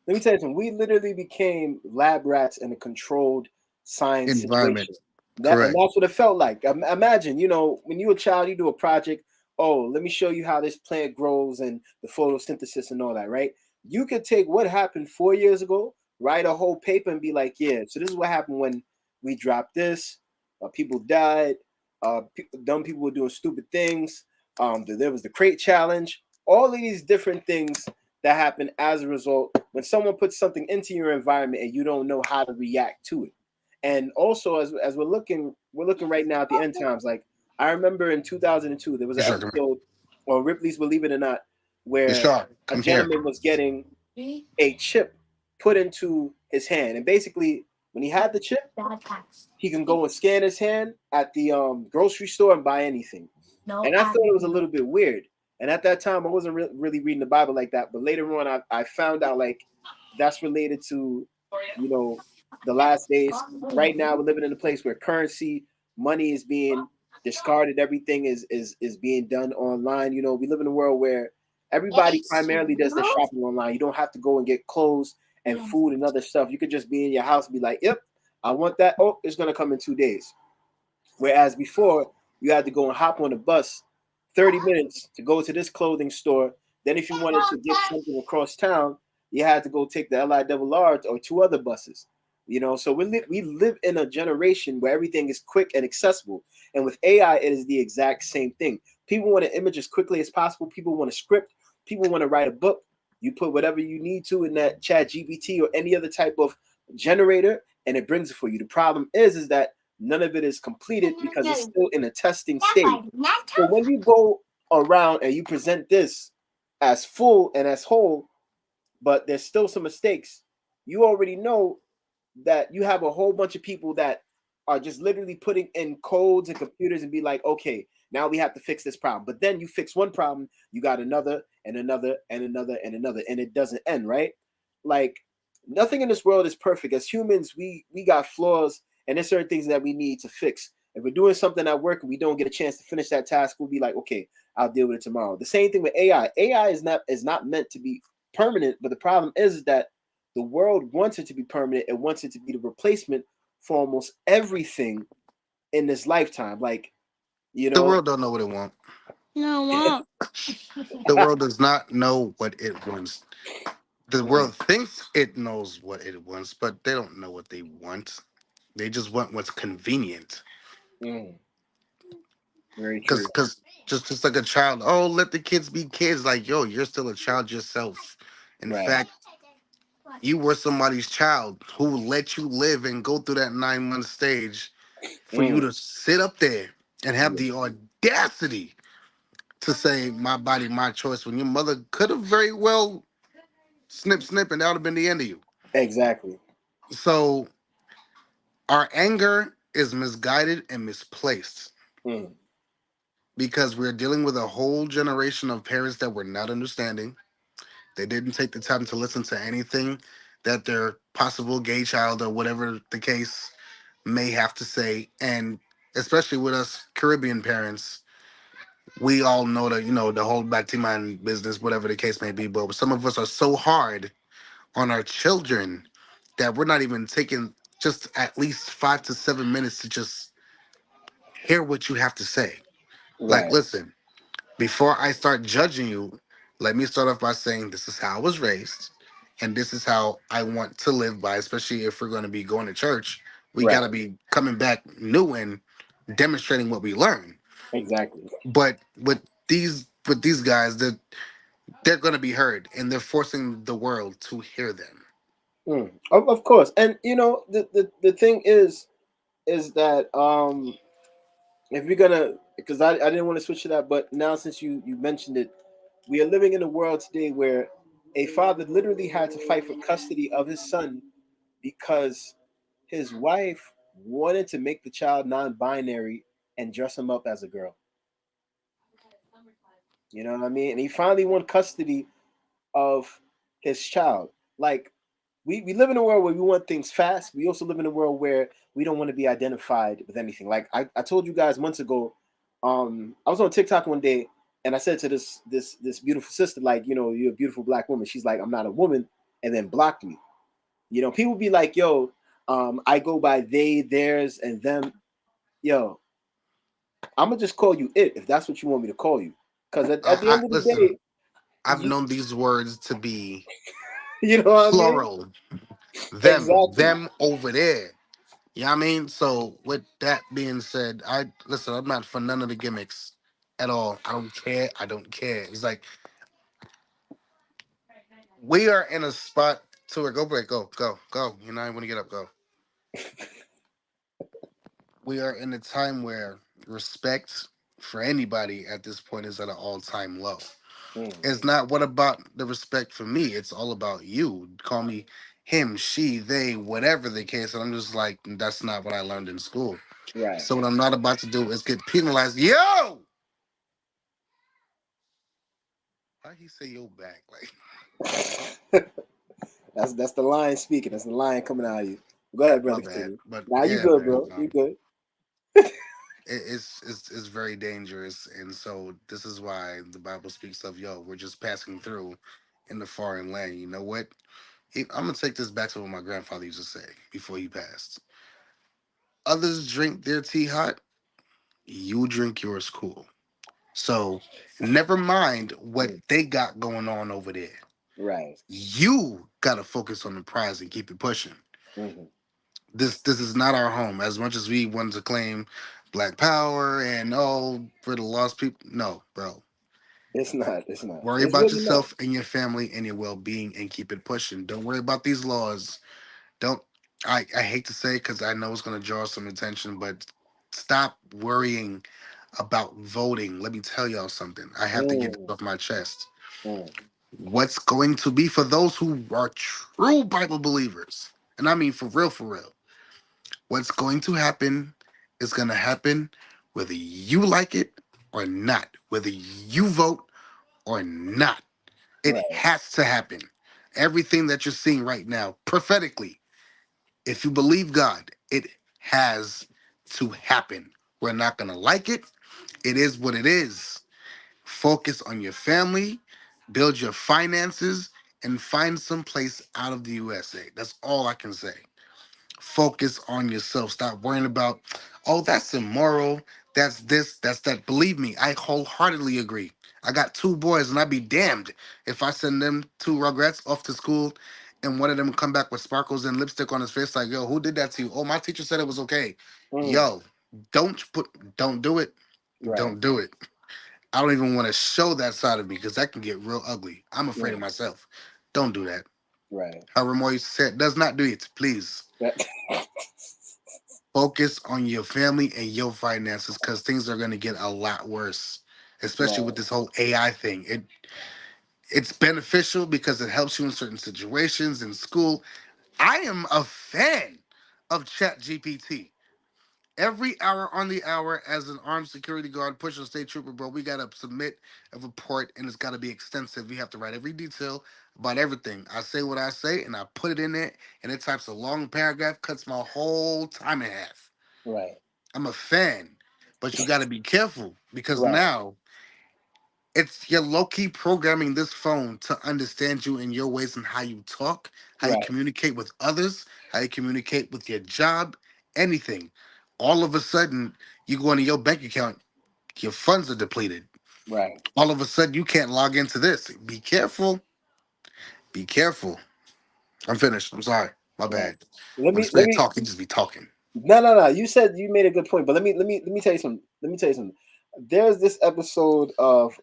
Let me tell you something. We literally became lab rats in a controlled science situation. Environment. And Correct. that's what it felt like. Imagine, when you're a child, you do a project. Oh, let me show you how this plant grows and the photosynthesis and all that, right? You could take what happened 4 years ago, write a whole paper, and be like, yeah, so this is what happened when we dropped this. People died. Dumb people were doing stupid things. There was the crate challenge. All of these different things that happen as a result when someone puts something into your environment and you don't know how to react to it. And also, as we're looking right now at the end times. Like I remember in 2002, there was You an sure come here. episode on Ripley's Believe It or Not You where sure a come here. gentleman was getting a chip put into his hand, and basically, when he had the chip, he can go and scan his hand at the grocery store and buy anything. And I thought it was a little bit weird. And at that time, I wasn't really reading the Bible like that. But later on, I found out like that's related to, you know, the last days. Right now, we're living in a place where currency, money is being discarded. Everything is being done online. We live in a world where everybody primarily does their shopping online. You don't have to go and get clothes and food and other stuff. You could just be in your house and be like, yep, I want that. Oh, it's gonna come in 2 days. Whereas before, you had to go and hop on a bus 30 minutes to go to this clothing store. Then, if you wanted to get something across town, you had to go take the LIRR or two other buses. So we live in a generation where everything is quick and accessible. And with AI, it is the exact same thing. People want an image as quickly as possible. People want a script. People want to write a book. You put whatever you need to in that chat GPT or any other type of generator, and it brings it for you. The problem is that none of it is completed because it's still in a testing stage. So when you go around and you present this as full and as whole, but there's still some mistakes, you already know that you have a whole bunch of people that are just literally putting in codes and computers and be like, okay, now we have to fix this problem. But then you fix one problem, you got another and another and another and another, and it doesn't end, right? Like nothing in this world is perfect. As humans, we got flaws and there's certain things that we need to fix. If we're doing something at work and we don't get a chance to finish that task, we'll be like, okay, I'll deal with it tomorrow. The same thing with AI. AI is not meant to be permanent, but the problem is that the world wants it to be permanent. It wants it to be the replacement for almost everything in this lifetime. Like, you The know, world don't know what it wants. No, what? The world does not know what it wants. The mm, world thinks it knows what it wants, but they don't know what they want. They just want what's convenient. mm, very true. Cause just like a child, oh, let the kids be kids. Like, yo, you're still a child yourself. In Right. fact, you were somebody's child who let you live and go through that 9 month stage for you Mm, to sit up there and have yeah, the audacity to say my body, my choice when your mother could have very well snip, and that would have been the end of you. exactly. So our anger is misguided and misplaced Mm, because we're dealing with a whole generation of parents that were not understanding. They didn't take the time to listen to anything that their possible gay child or whatever the case may have to say. And especially with us Caribbean parents, we all know that, the whole Batiman business, whatever the case may be. But some of us are so hard on our children that we're not even taking just at least 5 to 7 minutes to just hear what you have to say. Like, right. listen, before I start judging you, let me start off by saying this is how I was raised, and this is how I want to live by. Especially if we're going to be going to church, we got Right. to be coming back new and demonstrating what we learn. Exactly. But with these guys, they're going to be heard, and they're forcing the world to hear them. Mm, of course. And you know, the thing is that if we're gonna, because I didn't want to switch to that, but now since you mentioned it, we are living in a world today where a father literally had to fight for custody of his son because his wife wanted to make the child non-binary and dress him up as a girl. You know what I mean? And he finally won custody of his child. Like, we live in a world where we want things fast. We also live in a world where we don't want to be identified with anything. Like I told you guys months ago, I was on TikTok one day and I said to this beautiful sister, like, you know, you're a beautiful black woman. She's like, I'm not a woman, and then blocked me. You know, people be like, yo, I go by they, theirs, and them. Yo, I'm gonna just call you it if that's what you want me to call you. Because at the I end of the listen. day, I've you, known these words to be you know what I mean? plural. Exactly. Them over there. You know what I mean? So with that being said, I'm not for none of the gimmicks at all. I don't care. I don't care. It's like we are in a spot to where go break, go. You know, I want to get up, go. We are in a time where respect for anybody at this point is at an all-time low. Mm, It's not what about the respect for me. It's all about you. Call me him, she, they, whatever the case. And I'm just like, that's not what I learned in school. right. So what I'm not about to do is get penalized. Yo, why he say yo back? Like, That's the lion speaking. That's the lion coming out of you. Go ahead, my brother. bad. Continue. But Nah, you yeah, good, man. bro. You good. It's very dangerous, and so this is why the Bible speaks of yo. We're just passing through in the foreign land. You know what? I'm gonna take this back to what my grandfather used to say before he passed. Others drink their tea hot. You drink yours cool. So never mind what Mm, they got going on over there. right. You gotta focus on the prize and keep it pushing. Hmm. This is not our home. As much as we want to claim Black Power and for the lost people, no, bro. It's not. It's not. Worry It's about really not. yourself and your family and your well being and keep it pushing. Don't worry about these laws. Don't. I hate to say because I know it's gonna draw some attention, but stop worrying about voting. Let me tell y'all something. I have to get this Mm, off my chest. mm, What's going to be for those who are true Bible believers, and I mean for real, for real. What's going to happen is going to happen whether you like it or not, whether you vote or not. It right. has to happen. Everything that you're seeing right now, prophetically, if you believe God, it has to happen. We're not going to like it. It is what it is. Focus on your family, build your finances, and find some place out of the USA. That's all I can say. Focus on yourself. Stop worrying about, oh, that's immoral. That's this, that's that. Believe me, I wholeheartedly agree. I got two boys, and I'd be damned if I send them two Rugrats off to school and one of them come back with sparkles and lipstick on his face, like, yo, who did that to you? Oh, my teacher said it was okay. Mm, Yo, don't do it. right, Don't do it. I don't even want to show that side of me because that can get real ugly. I'm afraid of right, myself. Don't do that. right. How Ramon used to say, it, does not do it, please. That, Focus on your family and your finances because things are going to get a lot worse, especially with right, this whole AI thing. It's beneficial because it helps you in certain situations in school. I am a fan of Chat GPT. Every hour on the hour, as an armed security guard, push a state trooper, bro, we gotta submit a report, and it's gotta be extensive. You have to write every detail about everything. I say what I say, and I put it in there, and it types a long paragraph, cuts my whole time in half. right, I'm a fan, but you gotta be careful because right, now you're low key programming this phone to understand you in your ways and how you talk, how you right, communicate with others, how you communicate with your job, anything. All of a sudden, you go into your bank account, your funds are depleted. right, All of a sudden, you can't log into this. Be careful. Be careful. I'm finished. I'm sorry. My right. bad. Let When me this let man me talk, he just be talking. No, no, no. You said you made a good point, but let me tell you something. Let me tell you something. There's this episode of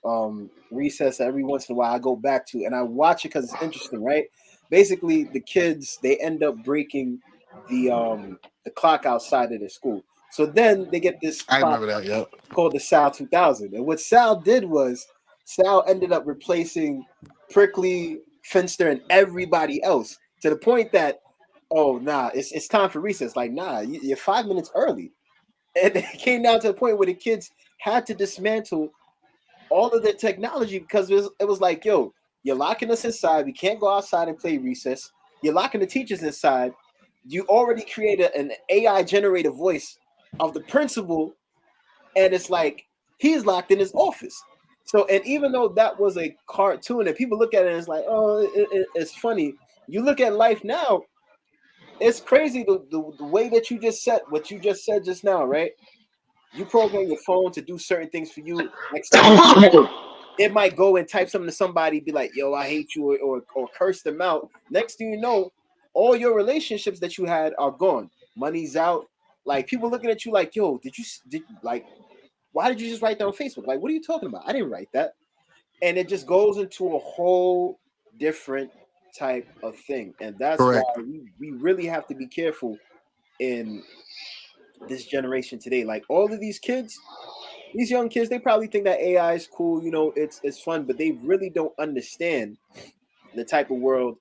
Recess that every once in a while I go back to, and I watch it because it's interesting, right? Basically, the kids they end up breaking the clock outside of their school, so then they get this I clock remember that. Yep. called the Sal 2000, and what Sal did was Sal ended up replacing Prickly, Finster, and everybody else to the point that oh nah, it's time for recess. Like nah, you're 5 minutes early, and it came down to the point where the kids had to dismantle all of their technology because it was like yo, you're locking us inside. We can't go outside and play recess. You're locking the teachers inside. You already created an AI generated voice of the principal, and it's like he's locked in his office. So, and even though that was a cartoon, and people look at it and it's like, oh, it's funny. You look at life now, it's crazy the way that you just said what you just said just now, right? You program your phone to do certain things for you. Next thing you know, it might go and type something to somebody, be like, "Yo, I hate you," or curse them out. Next thing you know, all your relationships that you had are gone. Money's out. Like people looking at you like, "Yo, did like why did you just write that on Facebook? Like, what are you talking about? I didn't write that." And it just goes into a whole different type of thing, and that's why Correct. we really have to be careful in this generation today. Like all of these kids, these young kids, they probably think that AI is cool, it's fun, but they really don't understand the type of world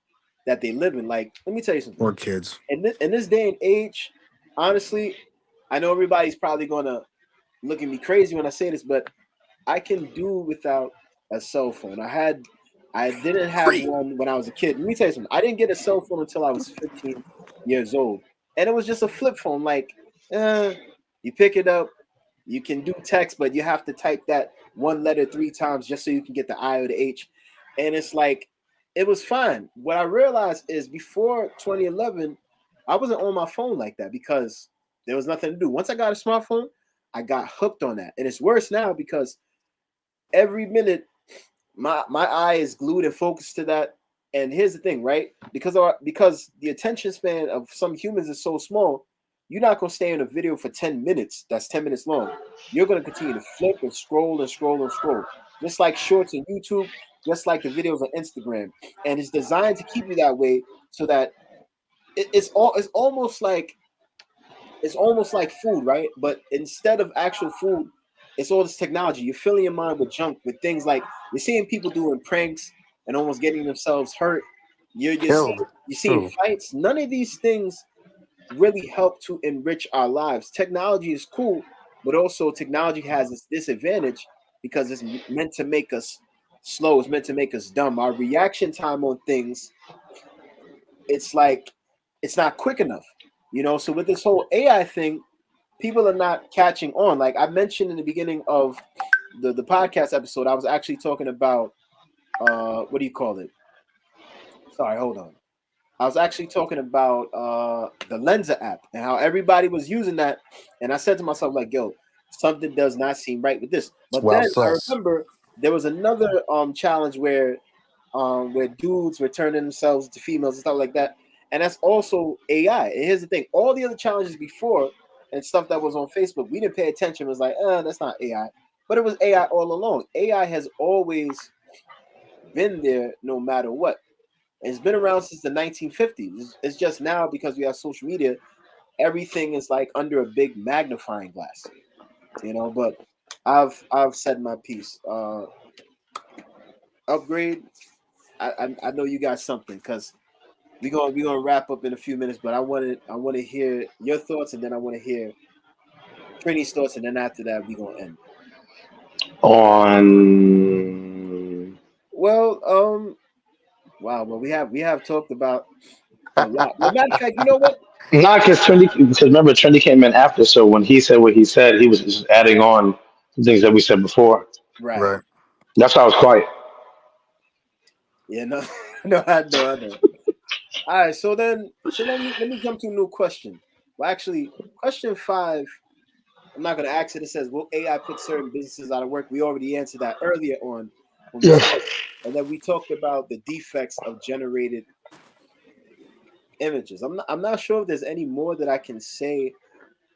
that they live in. Like, let me tell you something. Poor kids. In this day and age, honestly, I know everybody's probably gonna look at me crazy when I say this, but I can do without a cell phone. I didn't have Free. one when I was a kid. Let me tell you something. I didn't get a cell phone until I was 15 years old. And it was just a flip phone. Like, you pick it up, you can do text, but you have to type that one letter 3 times just so you can get the I or the H. And it's like, it was fine. What I realized is before 2011, I wasn't on my phone like that because there was nothing to do. Once I got a smartphone, I got hooked on that. And it's worse now because every minute my eye is glued and focused to that. And here's the thing, right? Because the attention span of some humans is so small, you're not gonna stay in a video for 10 minutes. That's 10 minutes long. You're gonna continue to flip and scroll and scroll and scroll, just like shorts on YouTube, just like the videos on Instagram. And it's designed to keep you that way so that it's almost like food, right? But instead of actual food, it's all this technology. You're filling your mind with junk, with things like you're seeing people doing pranks and almost getting themselves hurt. Killed. You're seeing True. fights. None of these things really help to enrich our lives. Technology is cool, but also technology has its disadvantage because it's meant to make us slow. It's meant to make us dumb. Our reaction time on things, it's like it's not quick enough. So with this whole AI thing, people are not catching on. Like I mentioned in the beginning of the podcast episode, I was actually talking about what do you call it? Sorry, hold on. I was actually talking about the Lensa app and how everybody was using that, and I said to myself like, "Yo, something does not seem right with this." But Wow, then I sus. remember there was another challenge where dudes were turning themselves to females and stuff like that, and that's also AI. And here's the thing: all the other challenges before and stuff that was on Facebook, we didn't pay attention. It was like, that's not AI, but it was AI all along. AI has always been there, no matter what. It's been around since the 1950s. It's just now because we have social media, everything is like under a big magnifying glass, But I've said my piece. Upgrade. I know you got something because we gonna wrap up in a few minutes, but I want to hear your thoughts, and then I want to hear Trini's thoughts, and then after that we gonna end. On Well, wow. Well, we have talked about a lot. Well, matter of fact, you know what? not because Trendy, because remember Trendy came in after, so when he said what he said, he was just adding on the things that we said before. Right. Right. That's why I was quiet. Yeah. No. No. I know. I know. All right. So let me jump to a new question. Well, actually, question five. I'm not gonna ask it. It says, "Will AI put certain businesses out of work?" We already answered that earlier on when we Yes. spoke, and then we talked about the defects of generated images. I'm not sure if there's any more that I can say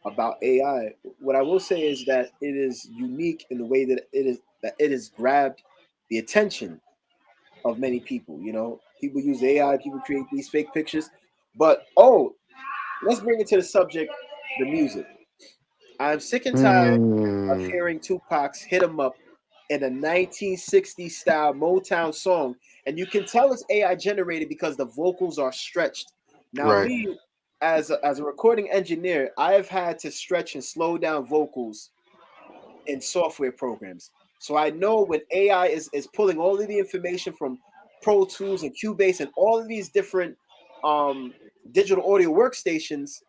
about AI. What I will say is that it is unique in the way that it has grabbed the attention of many people. People use AI, people create these fake pictures. But let's bring it to the subject, the music. I'm sick and tired of Hmm. hearing Tupac's "Hit 'Em Up" in a 1960s style Motown song, and you can tell it's AI generated because the vocals are stretched. Now, Right. me as a recording engineer, I have had to stretch and slow down vocals in software programs. So I know when AI is pulling all of the information from Pro Tools and Cubase and all of these different um, digital audio workstations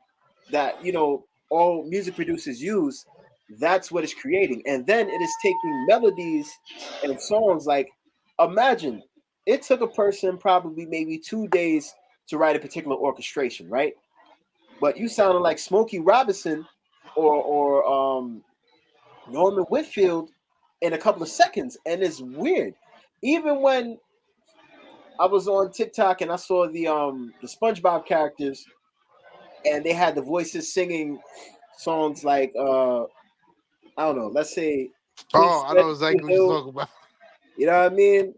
that all music producers use, that's what it's creating. And then it is taking melodies and songs like, imagine it took a person probably maybe 2 days to write a particular orchestration, right? But you sounded like Smokey Robinson or Norman Whitfield in a couple of seconds, and it's weird. Even when I was on TikTok and I saw the SpongeBob characters and they had the voices singing songs like I don't know, let's say Tweet Oh, I Sweat know the exactly what you're Hill, talking about. you know what I mean?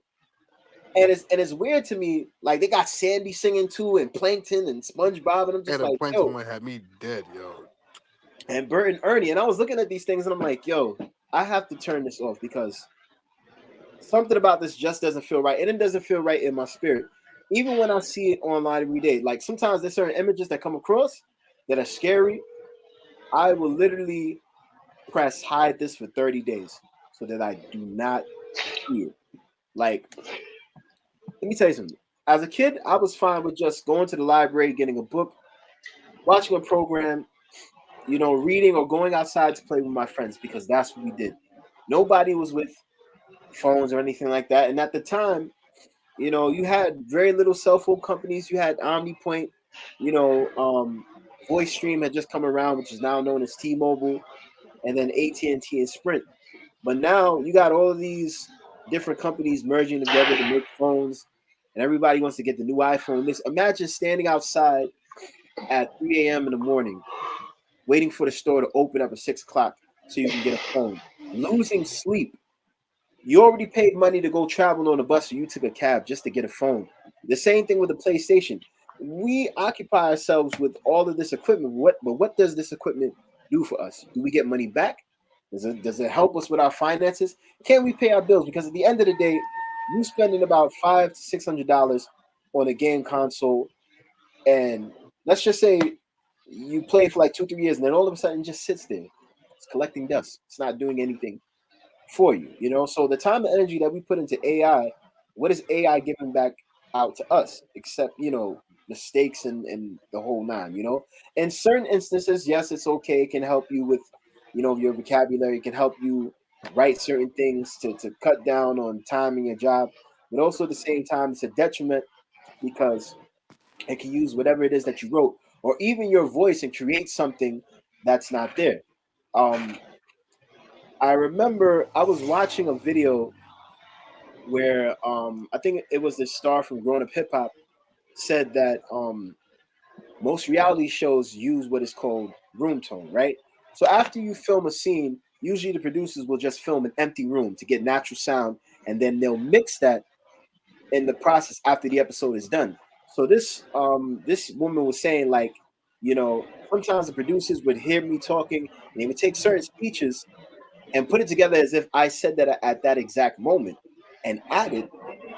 And it's weird to me, like they got Sandy singing too, and Plankton and SpongeBob, and I'm just And the like, plankton yo, one had me dead, yo. and Bert and Ernie, and I was looking at these things and I'm like, yo, I have to turn this off because something about this just doesn't feel right, and it doesn't feel right in my spirit. Even when I see it online every day, like sometimes there's certain images that come across that are scary. I will literally press hide this for 30 days so that I do not see it. Like, let me tell you something. As a kid, I was fine with just going to the library, getting a book, watching a program, reading or going outside to play with my friends because that's what we did. Nobody was with phones or anything like that. And at the time, you had very little cell phone companies. You had OmniPoint, you know, um, Voice Stream had just come around, which is now known as T-Mobile, and then AT&T and Sprint. But now you got all of these different companies merging together to make phones, and everybody wants to get the new iPhone. Imagine standing outside at 3 a.m. in the morning, waiting for the store to open up at 6 o'clock so you can get a phone, losing sleep. You already paid money to go travel on a bus, so you took a cab just to get a phone. The same thing with the PlayStation. We occupy ourselves with all of this equipment. But what does this equipment do for us? Do we get money back? Does it help us with our finances? Can we pay our bills? Because at the end of the day, you spending about $500 to $600 on a game console, and let's just say you play for like 2 3 years, and then all of a sudden it just sits there. It's collecting dust. It's not doing anything for you. So the time and energy that we put into AI, what is AI giving back out to us except mistakes and the whole nine. In certain instances, yes, it's okay. It can help you with your vocabulary. It can help you write certain things to cut down on time in your job, but also at the same time it's a detriment because and can use whatever it is that you wrote, or even your voice, and create something that's not there. Um, I remember I was watching a video where I think it was the star from Growing Up Hip Hop said that most reality shows use what is called room tone, right? So after you film a scene, usually the producers will just film an empty room to get natural sound, and then they'll mix that in the process after the episode is done. So this woman was saying like, sometimes the producers would hear me talking and they would take certain speeches and put it together as if I said that at that exact moment and add it,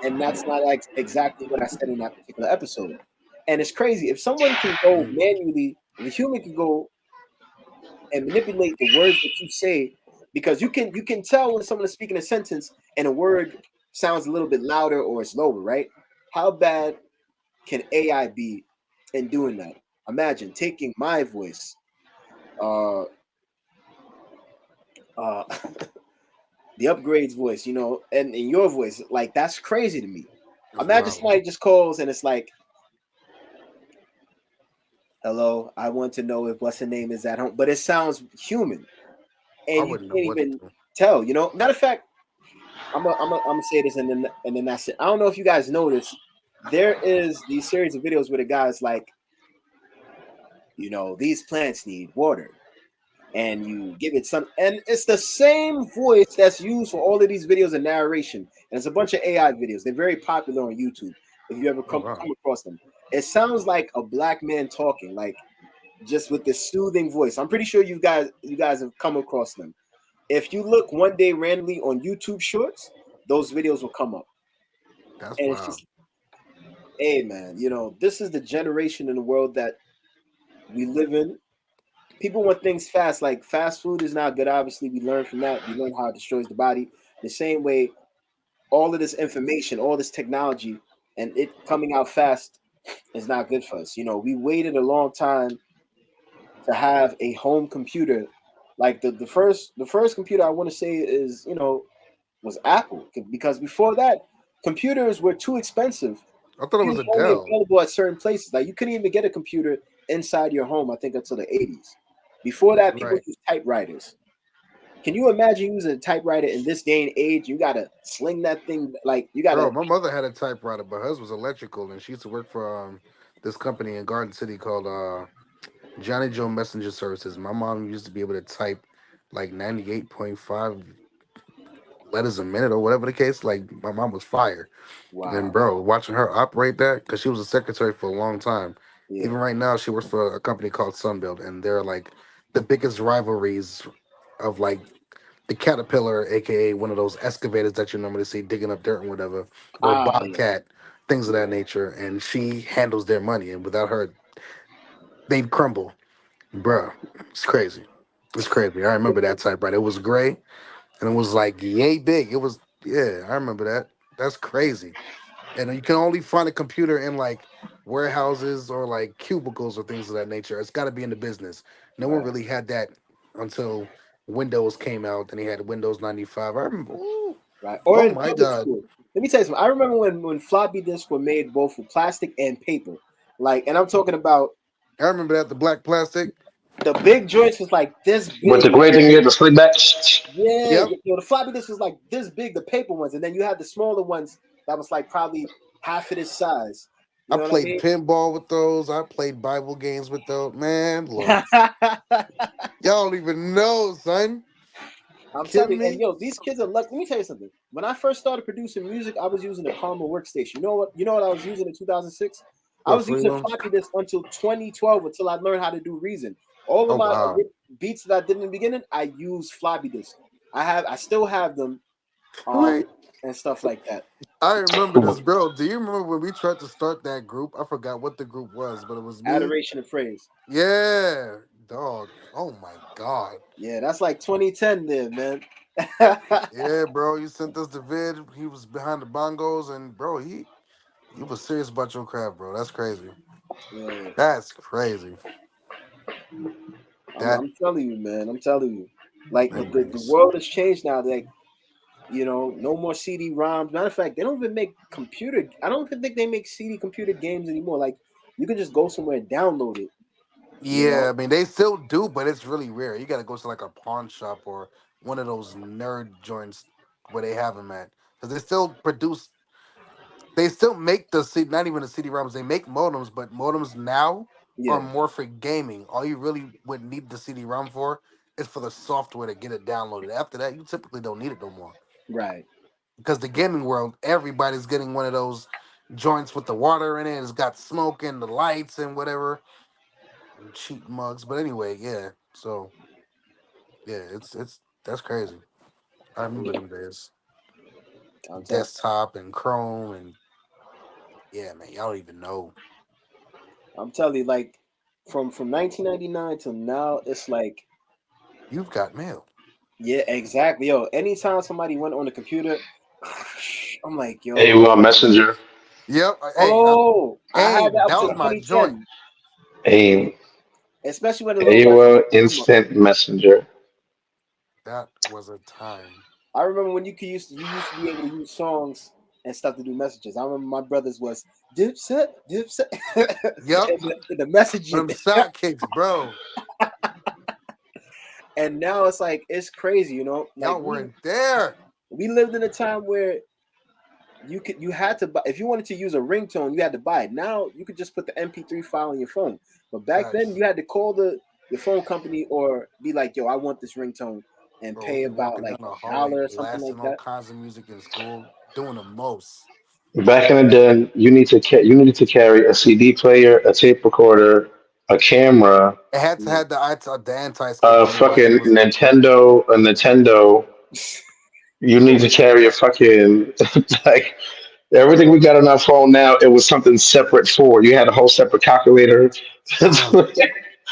and that's not exactly what I said in that particular episode. And it's crazy if someone can go Mm, manually, if a human can go and manipulate the words that you say, because you can tell when someone is speaking a sentence and a word sounds a little bit louder or it's lower, right? How bad can AI be in doing that? Imagine taking my voice, uh, uh, the upgrades voice, and your voice. Like that's crazy to me. it's Imagine wild. somebody just calls and it's like, "Hello, I want to know if what's the name is at home," but it sounds human, I and you wouldn't know can't what to even do. tell. Matter of fact, I'm gonna say this and then that's it. I don't know if you guys noticed. There is these series of videos where the guy's like, these plants need water, and you give it some, and it's the same voice that's used for all of these videos and narration, and it's a bunch of AI videos. They're very popular on YouTube if you ever Oh come, wow, come across them. It sounds like a black man talking, like just with this soothing voice. I'm pretty sure you guys have come across them. If you look one day randomly on YouTube Shorts, those videos will come up, that's and it's wild. just, hey man, this is the generation in the world that we live in. People want things fast. Like fast food is not good. Obviously, we learn from that. We learn how it destroys the body. The same way, all of this information, all this technology, and it coming out fast is not good for us. We waited a long time to have a home computer. Like the first computer I want to say is was Apple, because before that computers were too expensive. I thought it It was was only Adele. available at certain places. Like you couldn't even get a computer inside your home, I think, until the 80s. Before that, people Right, used typewriters. Can you imagine using a typewriter in this day and age? You gotta sling that thing, like you bro. gotta. My mother had a typewriter, but hers was electrical, and she used to work for this company in Garden City called Johnny Joe Messenger Services. My mom used to be able to type like 98.5 letters a minute or whatever the case. Like my mom was fire. And Wow. bro, watching her operate that, because she was a secretary for a long time. Yeah. Even right now, she works for a company called Sunbuild, and they're like the biggest rivalries of like the Caterpillar, aka one of those excavators that you normally see digging up dirt and whatever, or Ah, yeah. Bobcat, things of that Yeah. nature. And she handles their money, and without her, they'd crumble. Wow. Bruh, it's crazy. It's crazy. I remember that typewriter. It was gray, and it was like yay big. It was, yeah, I remember that. That's crazy. And you can only find a computer in like warehouses or like cubicles or things of that nature. It's got to be in the business. No one Right. really had that until Windows came out. Then he had Windows 95. I remember. Ooh, Right. Or oh in my public God. school. Let me tell you something. I remember when floppy disks were made both with plastic and paper. Like, and I'm talking about I remember that the black plastic. the big joints was like this With big. the great thing here, the slick back. Yeah, Yep. the floppy disk was like this big, the paper ones, and then you had the smaller ones that was like probably half of this size. You I know what I played mean? pinball with those. I played Bible games with those. Man, look, y'all don't even know, son. I'm telling Kidding you, and me? yo, these kids are lucky. Let me tell you something. When I first started producing music, I was using a Palmer workstation. You know what? You know what I was using in 2006? I What, was free using ones? floppy disk until 2012, until I learned how to do Reason. All of Oh, my wow. beats that I did in the beginning, I used floppy disk. I still have them, um, Wait. and stuff like that. I remember this, bro. Do you remember when we tried to start that group? I forgot what the group was, but it was me. Adoration of phrase. Yeah, dog. Oh my god. Yeah, that's like 2010 there, man. Yeah, bro. You sent us the vid. He was behind the bongos, and bro, he was serious about your craft, bro. That's crazy. Yeah, That's crazy. That I'm telling you, man. I'm telling you. Like the anyways. world has changed now. Like, no more CD ROMs. Matter of fact, they don't even make computer. I don't even think they make CD computer games anymore. Like You could just go somewhere and download it. You Yeah, know? I mean they still do, but it's really rare. You got to go to like a pawn shop or one of those nerd joints where they have them at, because they still produce. They still make the CD, not even the CD-ROMs. They make modems, but modems now are Yeah. more for gaming. All you really would need the CD-ROM for is for the software to get it downloaded. After that, you typically don't need it no more, Right. because the gaming world, everybody's getting one of those joints with the water in it. It's got smoke and the lights and whatever, and cheap mugs. But anyway, yeah. So yeah, it's that's crazy. I remember Yeah. them days. I'm telling. Desktop and Chrome and yeah, man, y'all don't even know. I'm telling you, like from 1999 till now, it's like You've got mail. yeah, exactly. Yo, anytime somebody went on the computer, I'm like, yo, AOL Messenger, Yep. oh, I Hey, had that up that to was my joint. 2010, A especially when the little message AOL would come up. Instant Messenger. That was a time. I remember when you used to be able to use songs and stuff to do messages. I remember my brothers was Dipset, Dipset, Yep. in the messaging, Them sidekicks, bro. and now it's like it's crazy, you know. Like Y'all weren't there. we lived in a time where you had to buy if you wanted to use a ringtone, you had to buy it. Now you could just put the MP3 file on your phone. But back then Facts. you had to call your phone company or be like, yo, I want this ringtone and Bro, pay we about walking like down the hallway $1 or something like blasting all that. kinds of music in school, doing the most. Back in the day, you needed to carry a CD player, a tape recorder, a camera, It had to Yeah. have the anti skip on there like it was A Nintendo. You need to carry a fucking like everything we got on our phone now. It was something separate for. You had a whole separate calculator.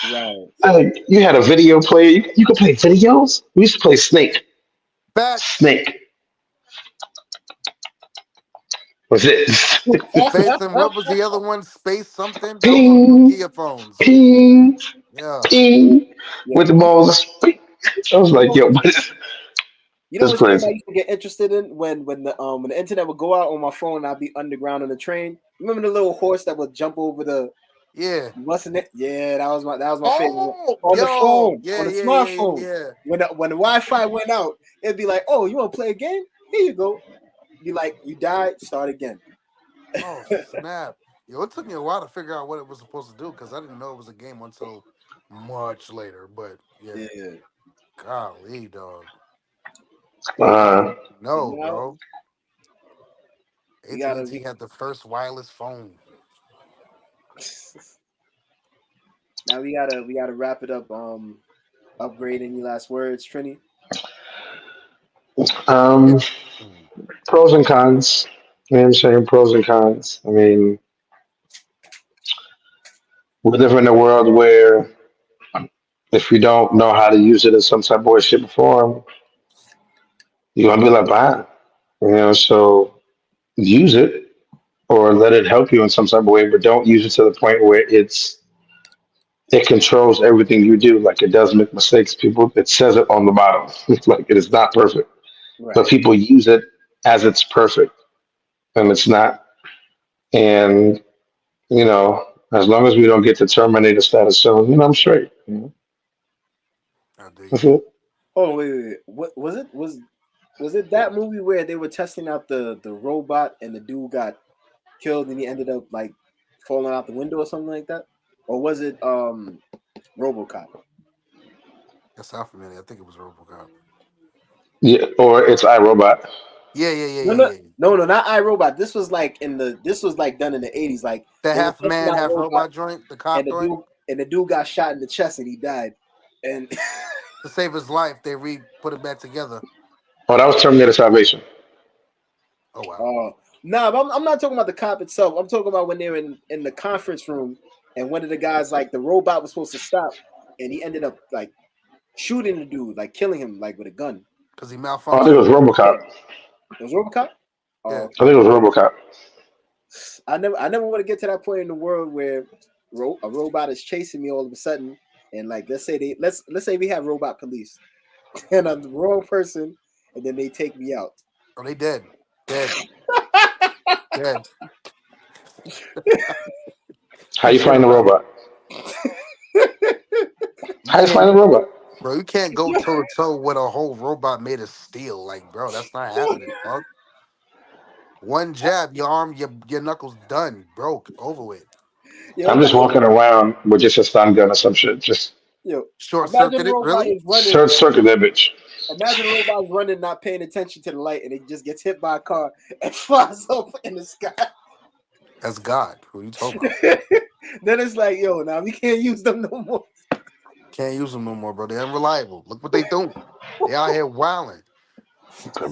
Right. Like, you had a video player. You could play videos. We used to play Snake. facts. Snake was it. Space and what was the other one? Space something? That was on Ping, Nokia phones. ping, Yeah. ping Yeah. with the balls. I was You like, know, yo, what is you know this which game I crazy? used to get interested in when the internet would go out on my phone and I'd be underground on the train. Remember the little horse that would jump over the Yeah. wasn't it? Yeah, that was my favorite. Oh, On the yo. phone, on Yeah, the yeah, yeah, yeah, smartphone. yeah. When the Wi-Fi went out, it'd be like, oh, you want to play a game? Here you go. Be like, you died, start again. Oh, snap. Yo, it took me a while to figure out what it was supposed to do because I didn't know it was a game until much later. But yeah, Yeah. golly, dog. Uh, So No, now bro. we gotta AT&T we, had the first wireless phone. now we gotta wrap it up. Upgrade any last words, Trini? Yeah. um, Mm. pros and cons. You know what I'm saying? Pros and cons. I mean, we live in a world where if you don't know how to use it in some type of way, shape, or form, you're gonna be like, wow. You know, so use it or let it help you in some type of way, but don't use it to the point where it controls everything you do. Like, it does make mistakes. People, it says it on the bottom. Like, it is not perfect, but Right. people use it as it's perfect, and it's not. And you know, as long as we don't get to Terminator status soon, I'm straight. I dig That's it. it. Oh wait. What was it? Was it that movie where they were testing out the robot and the dude got killed and he ended up like falling out the window or something like that? Or was it RoboCop? That sound familiar. I think it was RoboCop. Yeah, or it's iRobot. Yeah, yeah, yeah, No, yeah, no, yeah. no, not iRobot. This was like done in the 80s. Like The they were half testing man, out half robot robot joint, the and cop the joint. dude got shot in the chest and he died. And To save his life, they put it back together. Oh, that was Terminator Salvation. Oh wow. uh nah, but I'm not talking about the cop itself. I'm talking about when they were in the conference room and one of the guys like the robot was supposed to stop and he ended up like shooting the dude, like killing him like with a gun. Because he Oh, I think it malfunctioned. was Yeah. RoboCop. It was RoboCop? Yeah. I think it was RoboCop. I never want to get to that point in the world where a robot is chasing me all of a sudden, and like let's say we have robot police, and I'm the wrong person, and then they take me out. Oh, they dead. Dead. Dead. How you find the robot? You How you can't, find the robot? bro. You can't go toe to toe with a whole robot made of steel. Like, bro, that's not happening, dog. One jab, your arm, your knuckles done, broke, over with. Yo, I'm just walking around with just a stun gun or some shit. Just yo, Short imagine a circuited, robot really? is running. short circuit that bitch. Imagine a robot is running, not paying attention to the light, and it just gets hit by a car and flies up in the sky. That's God. Who you talking about? Then it's like, yo, now we can't use them no more. Can't use them no more, bro. They're unreliable. Look what they doing. They out here wilding.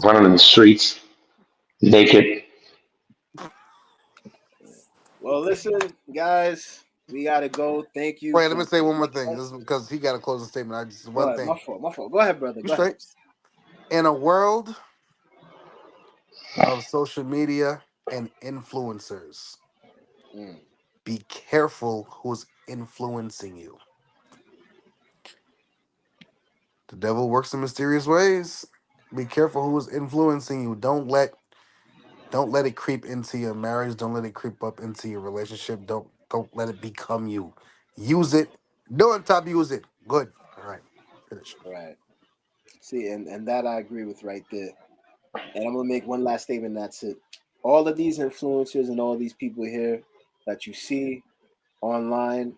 Running in the streets naked. Well, listen, guys, we gotta go. Thank you Wait, for let me say one more joining thing. us. This is because he got to close the statement. I just Go one ahead, my thing. fault, my fault. Go ahead, brother. You Go ahead. straight? In a world of social media and influencers, Mm, be careful who's influencing you. The devil works in mysterious ways. Be careful who is influencing you. Don't let it creep into your marriage. Don't let it creep up into your relationship. Don't let it become you. Use it. No on top use it. Good. All right. Finish. right. See, and that I agree with right there. And I'm gonna make one last statement. That's it. All of these influencers and all these people here that you see online,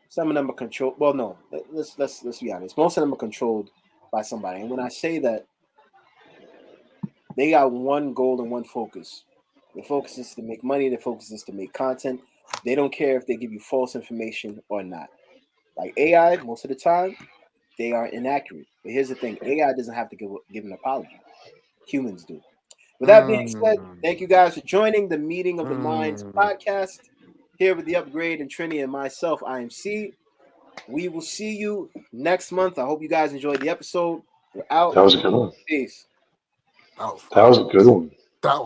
some of them are controlled. Well, no, let's be honest. Most of them are controlled by somebody. And when I say that, they got one goal and one focus. The focus is to make money. The focus is to make content. They don't care if they give you false information or not. Like AI, most of the time, they are inaccurate. But here's the thing: AI doesn't have to give an apology. Humans do. With that being said, thank you Mm, guys for joining the Meeting of the Minds mm. podcast. Here with the Upgrade and Trini and myself, I am C. We will see you next month. I hope you guys enjoyed the episode. We're out. That was a good one. Peace. That was That was fire. a good one. That was